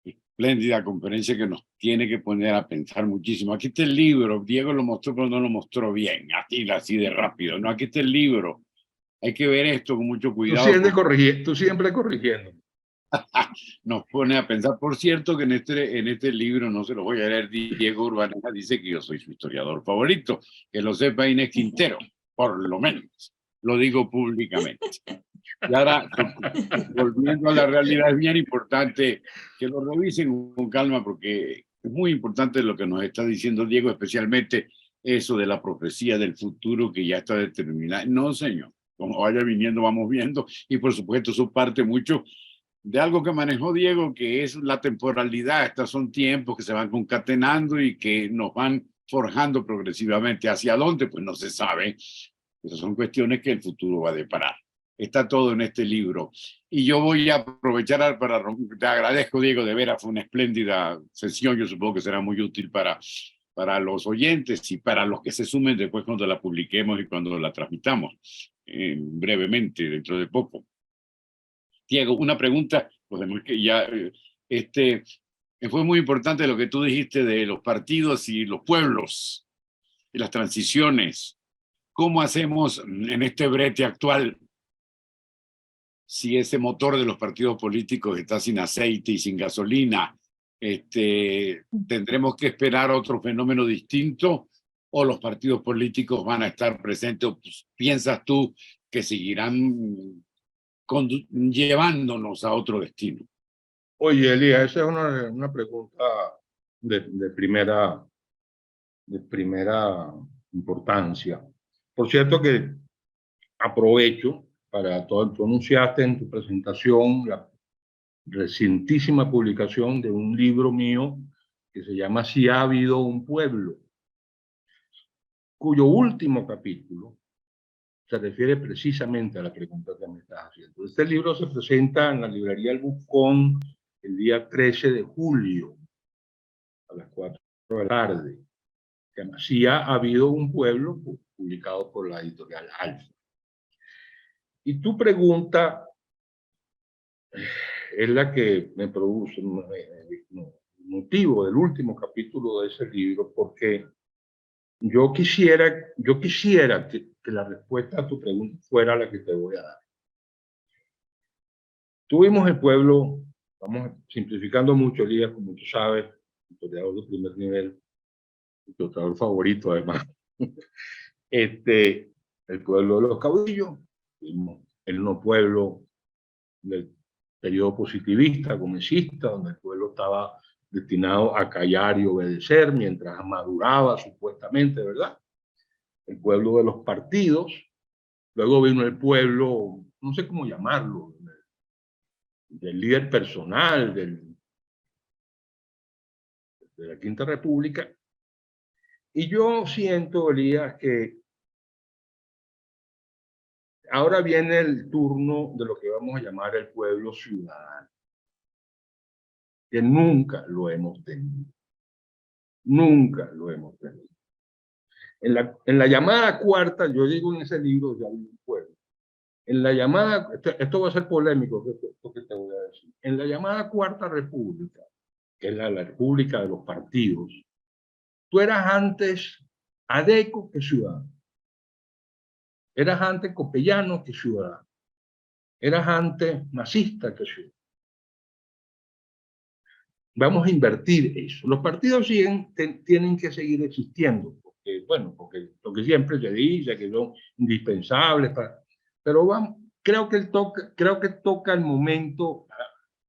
espléndida conferencia que nos tiene que poner a pensar muchísimo. Aquí está el libro, Diego lo mostró pero no lo mostró bien, así de rápido. No, aquí está el libro. Hay que ver esto con mucho cuidado. Tú siempre corrigiendo. Nos pone a pensar. Por cierto, que en este libro, no se lo voy a leer, Diego Urbaneja dice que yo soy su historiador favorito. Que lo sepa Inés Quintero, por lo menos. Lo digo públicamente. Y ahora, volviendo a la realidad, es bien importante que lo revisen con calma, porque es muy importante lo que nos está diciendo Diego, especialmente eso de la profecía del futuro que ya está determinada. No, señor, como vaya viniendo, vamos viendo, y por supuesto eso parte mucho de algo que manejó Diego, que es la temporalidad. Estos son tiempos que se van concatenando y que nos van forjando progresivamente. ¿Hacia dónde? Pues no se sabe. Esas son cuestiones que el futuro va a deparar. Está todo en este libro. Y yo voy a aprovechar te agradezco, Diego, de veras, fue una espléndida sesión. Yo supongo que será muy útil para los oyentes y para los que se sumen después cuando la publiquemos y cuando la transmitamos brevemente, dentro de poco. Diego, una pregunta, pues que ya, fue muy importante lo que tú dijiste de los partidos y los pueblos y las transiciones. ¿Cómo hacemos en este brete actual si ese motor de los partidos políticos está sin aceite y sin gasolina? ¿Tendremos que esperar otro fenómeno distinto o los partidos políticos van a estar presentes? ¿Piensas tú que seguirán llevándonos a otro destino? Oye, Elías, esa es una pregunta de primera importancia. Por cierto que aprovecho para tú anunciaste en tu presentación la recientísima publicación de un libro mío que se llama Si ha habido un pueblo, cuyo último capítulo se refiere precisamente a la pregunta que me estás haciendo. Este libro se presenta en la librería El Buscón el día 13 de julio, a las 4 de la tarde. Que así ha habido un pueblo, publicado por la editorial Alfa. Y tu pregunta es la que me produce el motivo del último capítulo de ese libro, porque yo quisiera que la respuesta a tu pregunta fuera la que te voy a dar. Tuvimos el pueblo, vamos simplificando mucho, Elías, como tú sabes, historiador de primer nivel, historiador favorito además, el pueblo de los caudillos, el no pueblo del periodo positivista, gomecista, donde el pueblo estaba destinado a callar y obedecer mientras maduraba supuestamente, ¿verdad? El pueblo de los partidos. Luego vino el pueblo, no sé cómo llamarlo, del líder personal de la Quinta República. Y yo siento, Elías, que ahora viene el turno de lo que vamos a llamar el pueblo ciudadano, que nunca lo hemos tenido. Nunca lo hemos tenido. En la llamada cuarta, yo digo en ese libro, ya vi un pueblo. En la llamada, esto va a ser polémico, esto que te voy a decir. En la llamada Cuarta República, que es la república de los partidos, tú eras antes adeco que ciudadano. Eras antes copellano que ciudadano. Eras antes masista que ciudadano. Vamos a invertir eso. Los partidos tienen que seguir existiendo, porque, bueno, porque lo que siempre se dice, que son indispensables, pero vamos, creo que toca el momento,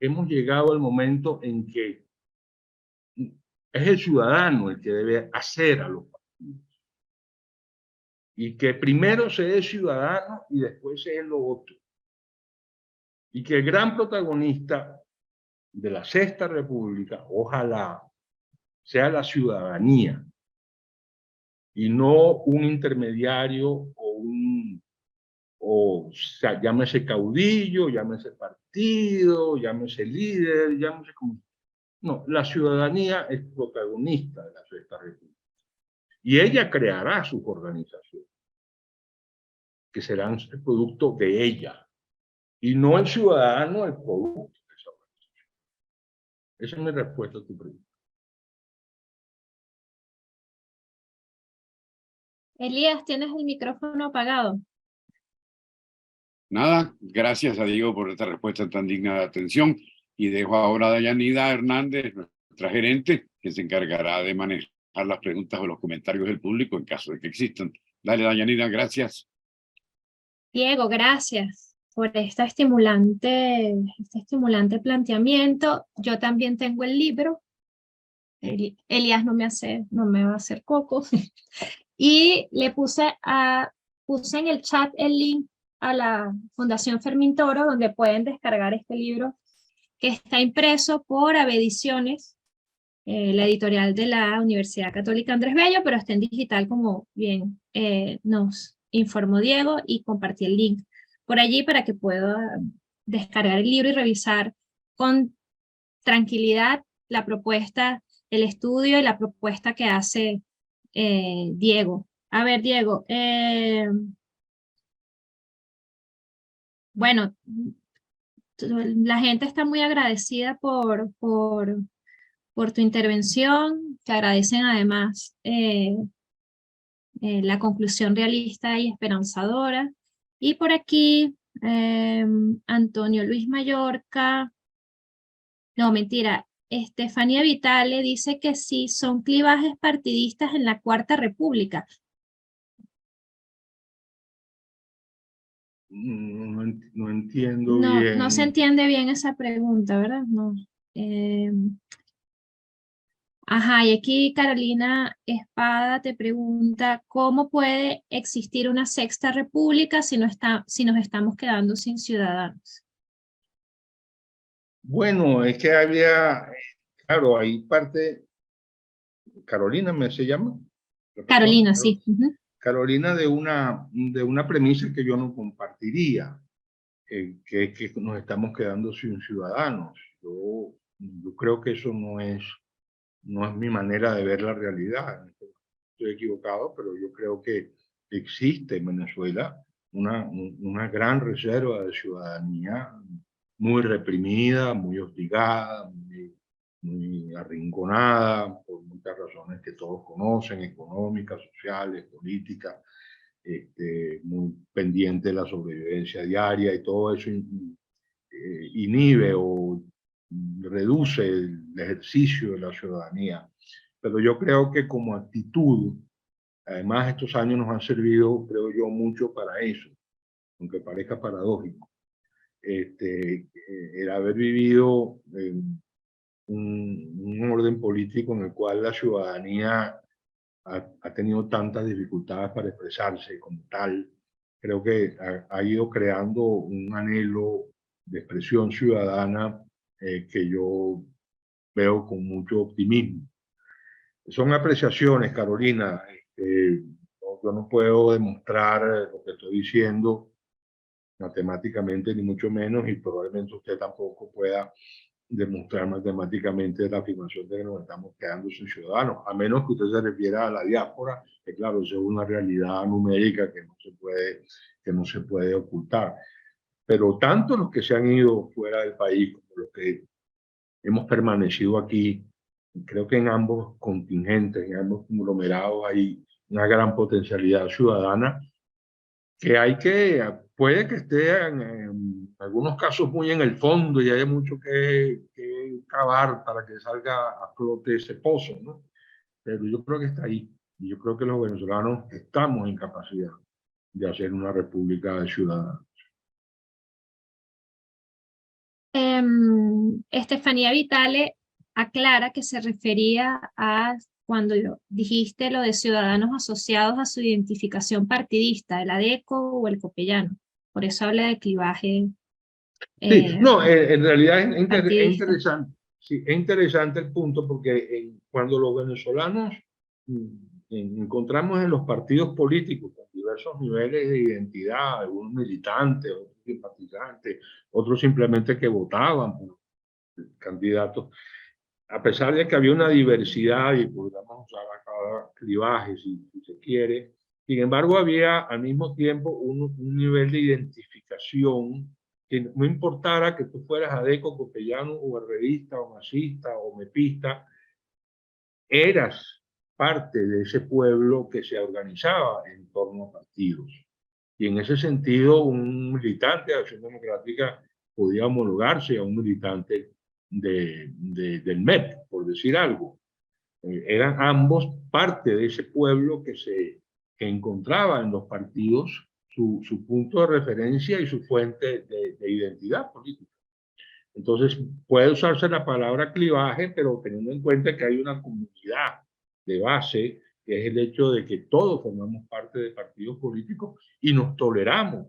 hemos llegado al momento en que es el ciudadano el que debe hacer a los partidos. Y que primero se es ciudadano y después se es lo otro. Y que el gran protagonista de la Sexta República, ojalá, sea la ciudadanía y no un intermediario o sea, llámese caudillo, llámese partido, llámese líder, llámese como... No, la ciudadanía es protagonista de la Sexta República. Y ella creará sus organizaciones, que serán el producto de ella, y no el ciudadano el producto de esa organización. Esa es mi respuesta a tu pregunta. Elías, tienes el micrófono apagado. Nada, gracias a Diego por esta respuesta tan digna de atención y dejo ahora a Dayanida Hernández, nuestra gerente, que se encargará de manejar las preguntas o los comentarios del público en caso de que existan. Dale, Dayanida, gracias. Diego, gracias por este estimulante planteamiento. Yo también tengo el libro. Elías no me va a hacer coco. Y le puse en el chat el link a la Fundación Fermín Toro, donde pueden descargar este libro que está impreso por AB Ediciones, la editorial de la Universidad Católica Andrés Bello, pero está en digital, como bien nos informó Diego, y compartí el link por allí para que pueda descargar el libro y revisar con tranquilidad la propuesta, el estudio y la propuesta que hace Diego. A ver, Diego, bueno, la gente está muy agradecida por tu intervención. Te agradecen además la conclusión realista y esperanzadora. Y por aquí, Antonio Luis Mallorca, no, mentira, Estefanía Vitale dice que sí, son clivajes partidistas en la Cuarta República. No entiendo bien. No se entiende bien esa pregunta, ¿verdad? No. Ajá, y aquí Carolina Espada te pregunta, ¿cómo puede existir una Sexta República si nos estamos quedando sin ciudadanos? Bueno, es que había, claro, hay parte, Carolina se llama. Carolina, sí. Carolina, de una premisa que yo no compartiría, que es que nos estamos quedando sin ciudadanos. Yo creo que eso no es mi manera de ver la realidad. Estoy equivocado, pero yo creo que existe en Venezuela una gran reserva de ciudadanía muy reprimida, muy hostigada, muy arrinconada, por muchas razones que todos conocen, económicas, sociales, políticas, muy pendiente de la sobrevivencia diaria, y todo eso inhibe o reduce el ejercicio de la ciudadanía. Pero yo creo que como actitud, además estos años nos han servido, creo yo, mucho para eso, aunque parezca paradójico. El haber vivido un orden político en el cual la ciudadanía ha tenido tantas dificultades para expresarse como tal, creo que ha ido creando un anhelo de expresión ciudadana que yo veo con mucho optimismo. Son apreciaciones, Carolina. Yo no puedo demostrar lo que estoy diciendo matemáticamente, ni mucho menos, y probablemente usted tampoco pueda demostrar matemáticamente la afirmación de que nos estamos quedando sin ciudadanos, a menos que usted se refiera a la diáspora, que claro, eso es una realidad numérica que no se puede ocultar. Pero tanto los que se han ido fuera del país como los que hemos permanecido aquí, creo que en ambos contingentes, en ambos conglomerados hay una gran potencialidad ciudadana puede que esté en algunos casos muy en el fondo y haya mucho que cavar para que salga a flote ese pozo, ¿no? Pero yo creo que está ahí. Y yo creo que los venezolanos estamos en capacidad de hacer una república de ciudadanos. Estefanía Vitale aclara que se refería a cuando dijiste lo de ciudadanos asociados a su identificación partidista, el ADECO o el copellano. Por eso habla de clivaje. Sí, no, en realidad es interesante. Sí, es interesante el punto porque cuando los venezolanos encontramos en los partidos políticos con diversos niveles de identidad, algunos militantes, otros simpatizantes, otros simplemente que votaban por candidatos, a pesar de que había una diversidad y podríamos usar cada clivaje si se quiere, sin embargo había al mismo tiempo un nivel de identificación que no importara que tú fueras adeco, copellano, o herrerista, o masista, o mepista, eras parte de ese pueblo que se organizaba en torno a partidos. Y en ese sentido, un militante de Acción Democrática podía homologarse a un militante del MEP, por decir algo. Eran ambos parte de ese pueblo que encontraba en los partidos su punto de referencia y su fuente de identidad política. Entonces, puede usarse la palabra clivaje, pero teniendo en cuenta que hay una comunidad de base, que es el hecho de que todos formamos parte de partidos políticos y nos toleramos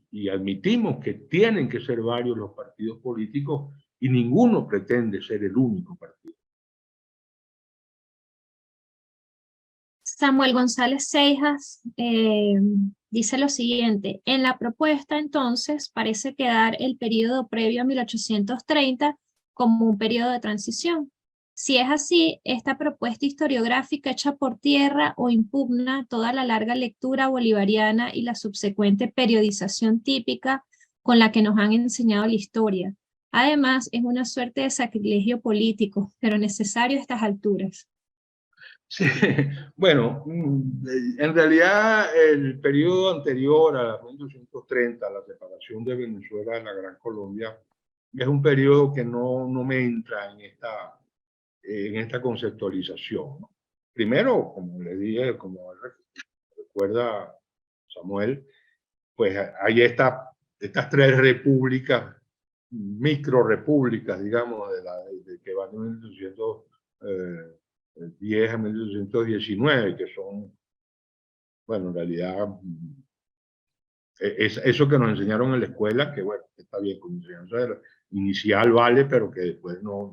y admitimos que tienen que ser varios los partidos políticos y ninguno pretende ser el único partido. Samuel González Seijas dice lo siguiente: en la propuesta entonces parece quedar el periodo previo a 1830 como un periodo de transición. Si es así, esta propuesta historiográfica echa por tierra o impugna toda la larga lectura bolivariana y la subsecuente periodización típica con la que nos han enseñado la historia. Además, es una suerte de sacrilegio político, pero necesario a estas alturas. Sí, bueno, en realidad el periodo anterior a 1830, la separación de Venezuela de la Gran Colombia, es un periodo que no me entra en esta conceptualización, ¿no? Primero, como le dije, como recuerda Samuel, pues hay estas tres repúblicas, microrepúblicas, digamos, que van de 1810 a 1819, que son, bueno, en realidad, es eso que nos enseñaron en la escuela, que bueno, está bien, como enseñanza inicial vale, pero que después no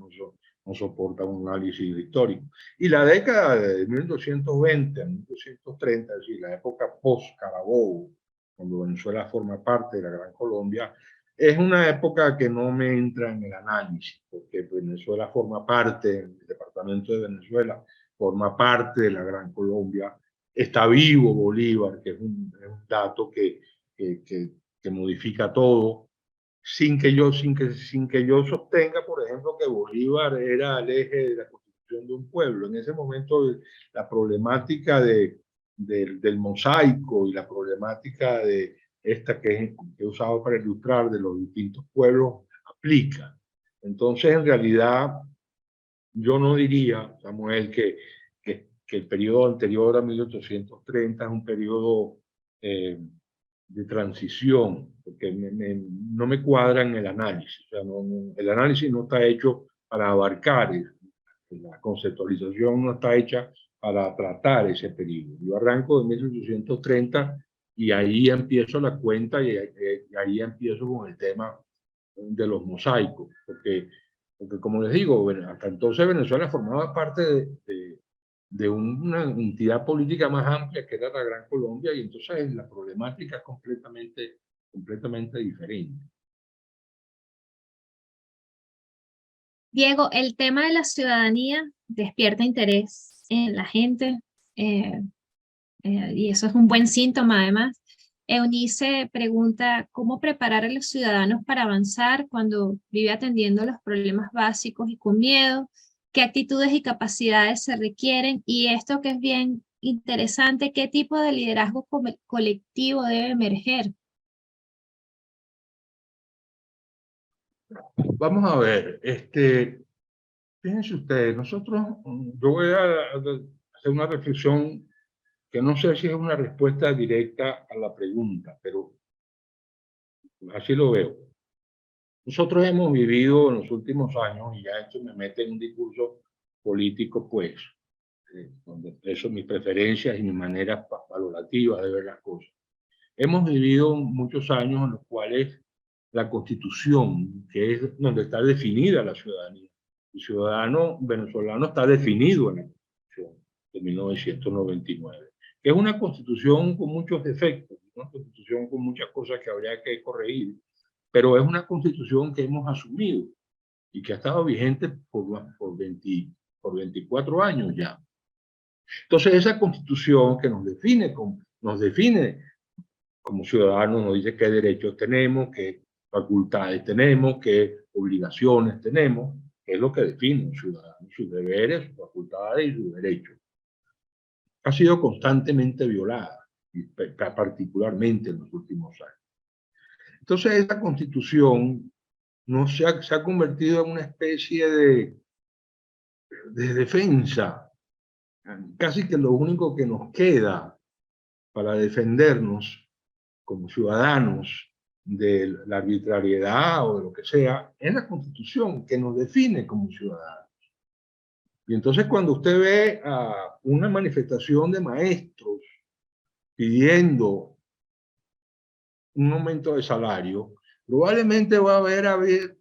no soporta un análisis histórico. Y la década de 1820 a 1830, es decir, la época post-Carabobo, cuando Venezuela forma parte de la Gran Colombia, es una época que no me entra en el análisis, porque Venezuela forma parte, el departamento de Venezuela forma parte de la Gran Colombia, está vivo Bolívar, que es un dato que modifica todo, sin que yo sostenga, por ejemplo, que Bolívar era el eje de la constitución de un pueblo. En ese momento la problemática del mosaico y la problemática de esta que he usado para ilustrar de los distintos pueblos aplica. Entonces, en realidad, yo no diría, Samuel, que el periodo anterior a 1830 es un periodo de transición, porque no me cuadra en el análisis. O sea, el análisis no está hecho para abarcar, la conceptualización no está hecha para tratar ese periodo. Yo arranco de 1830 y ahí empiezo la cuenta y ahí empiezo con el tema de los mosaicos, porque como les digo, hasta entonces Venezuela formaba parte de una entidad política más amplia que era la Gran Colombia, y entonces la problemática es completamente diferente. Diego, el tema de la ciudadanía despierta interés en la gente, y eso es un buen síntoma además. Eunice pregunta, ¿cómo preparar a los ciudadanos para avanzar cuando vive atendiendo los problemas básicos y con miedo? ¿Qué actitudes y capacidades se requieren? Y esto que es bien interesante, ¿qué tipo de liderazgo colectivo debe emerger? Vamos a ver, fíjense ustedes, yo voy a hacer una reflexión que no sé si es una respuesta directa a la pregunta, pero así lo veo. Nosotros hemos vivido en los últimos años, y ya esto me mete en un discurso político, pues, donde expreso mis preferencias y mis maneras valorativas de ver las cosas. Hemos vivido muchos años en los cuales la Constitución, que es donde está definida la ciudadanía, el ciudadano venezolano está definido en la Constitución de 1999, que es una Constitución con muchos defectos, una Constitución con muchas cosas que habría que corregir, pero es una Constitución que hemos asumido y que ha estado vigente por 24 años ya. Entonces, esa Constitución que nos define como ciudadanos, nos dice qué derechos tenemos, qué facultades tenemos, qué obligaciones tenemos, que es lo que define un ciudadano, sus deberes, sus facultades y sus derechos. Ha sido constantemente violada, particularmente en los últimos años. Entonces, esa Constitución se ha convertido en una especie de defensa. Casi que lo único que nos queda para defendernos como ciudadanos de la arbitrariedad o de lo que sea, es la Constitución que nos define como ciudadanos. Y entonces cuando usted ve a una manifestación de maestros pidiendo un aumento de salario, probablemente va a haber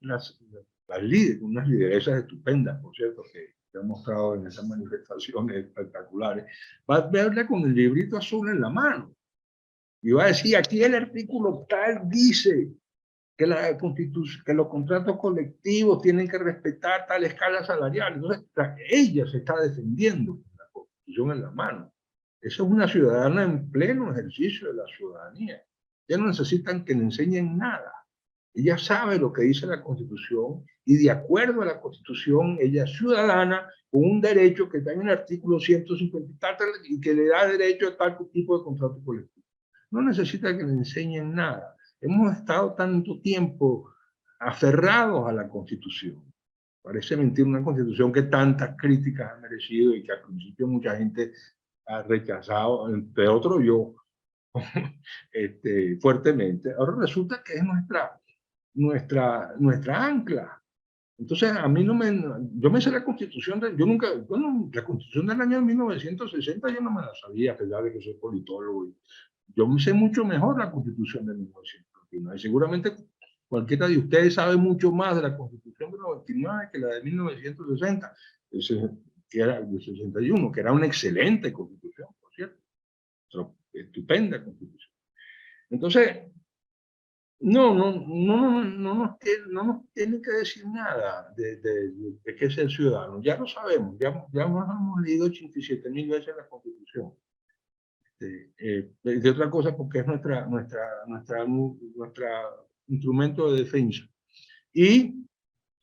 unas lideresas estupendas, por cierto, que se han mostrado en esas manifestaciones espectaculares, va a verle con el librito azul en la mano y va a decir, aquí el artículo tal dice que que los contratos colectivos tienen que respetar tal escala salarial. Entonces, ella se está defendiendo con la Constitución en la mano. Esa es una ciudadana en pleno ejercicio de la ciudadanía. Ya no necesitan que le enseñen nada. Ella sabe lo que dice la Constitución y de acuerdo a la Constitución, ella es ciudadana con un derecho que está en el artículo 150 y que le da derecho a tal tipo de contrato colectivo. No necesita que le enseñen nada. Hemos estado tanto tiempo aferrados a la Constitución. Parece mentira, una Constitución que tantas críticas ha merecido y que al principio mucha gente ha rechazado, entre otros yo, fuertemente. Ahora resulta que es nuestra ancla. Entonces, a mí yo me sé la Constitución, la Constitución del año 1960 yo no me la sabía, a pesar de que soy politólogo. Yo me sé mucho mejor la Constitución de 1959. Seguramente Cualquiera de ustedes sabe mucho más de la Constitución del 99 que la de 1960, que era de 61, que era una excelente Constitución, por cierto. Estupenda Constitución. Entonces, no nos tiene que decir nada de qué es el ciudadano. Ya lo sabemos, ya nos hemos leído 87.000 veces la Constitución. De otra cosa, porque es nuestra instrumento de defensa. Y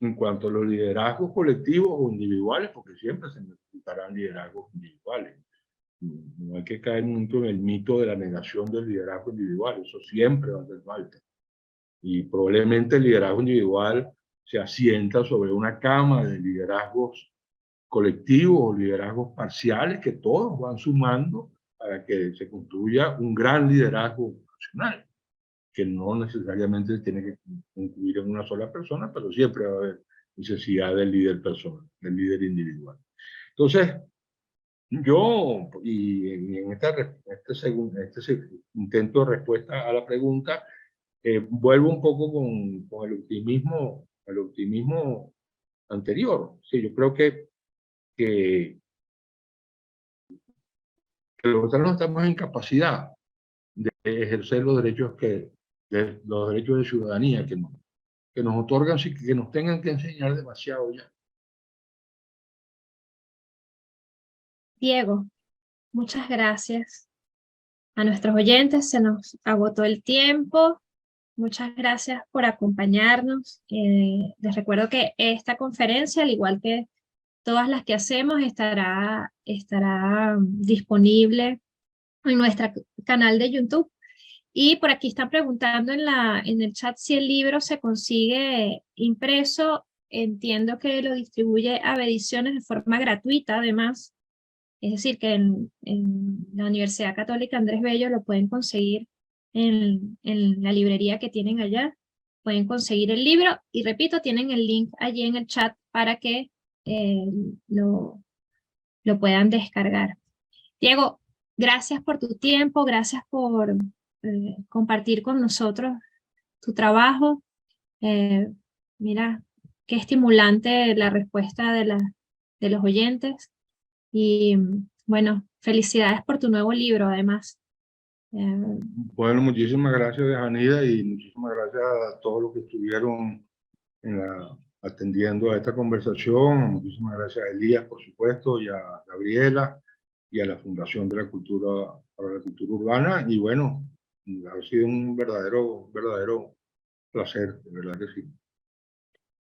en cuanto a los liderazgos colectivos o individuales, porque siempre se necesitarán liderazgos individuales. No hay que caer nunca en el mito de la negación del liderazgo individual, eso siempre va a hacer falta. Y probablemente el liderazgo individual se asienta sobre una cama de liderazgos colectivos o liderazgos parciales que todos van sumando para que se construya un gran liderazgo nacional, que no necesariamente tiene que incluir en una sola persona, pero siempre va a haber necesidad del líder personal, del líder individual. Entonces, yo, y en este intento de respuesta a la pregunta, vuelvo un poco con el optimismo anterior. Sí, yo creo que los venezolanos estamos en capacidad de ejercer los derechos de ciudadanía que nos otorgan, sin que nos tengan que enseñar demasiado ya. Diego, muchas gracias. A nuestros oyentes se nos agotó el tiempo. Muchas gracias por acompañarnos. Les recuerdo que esta conferencia, al igual que todas las que hacemos, estará disponible en nuestro canal de YouTube. Y por aquí están preguntando en el chat si el libro se consigue impreso. Entiendo que lo distribuye Ave Ediciones de forma gratuita, además. Es decir, que en la Universidad Católica Andrés Bello lo pueden conseguir en la librería que tienen allá. Pueden conseguir el libro y repito, tienen el link allí en el chat para que lo puedan descargar. Diego, gracias por tu tiempo, gracias por compartir con nosotros tu trabajo. Mira, qué estimulante la respuesta de los oyentes. Y bueno, felicidades por tu nuevo libro, además. Bueno, muchísimas gracias, Dejanira, y muchísimas gracias a todos los que estuvieron atendiendo a esta conversación. Muchísimas gracias a Elías, por supuesto, y a Gabriela, y a la Fundación de la Cultura para la Cultura Urbana. Y bueno, ha sido un verdadero placer, de verdad que sí.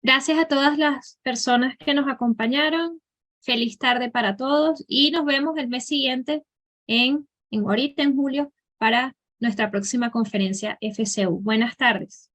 Gracias a todas las personas que nos acompañaron. Feliz tarde para todos y nos vemos el mes siguiente ahorita en julio para nuestra próxima conferencia FCU. Buenas tardes.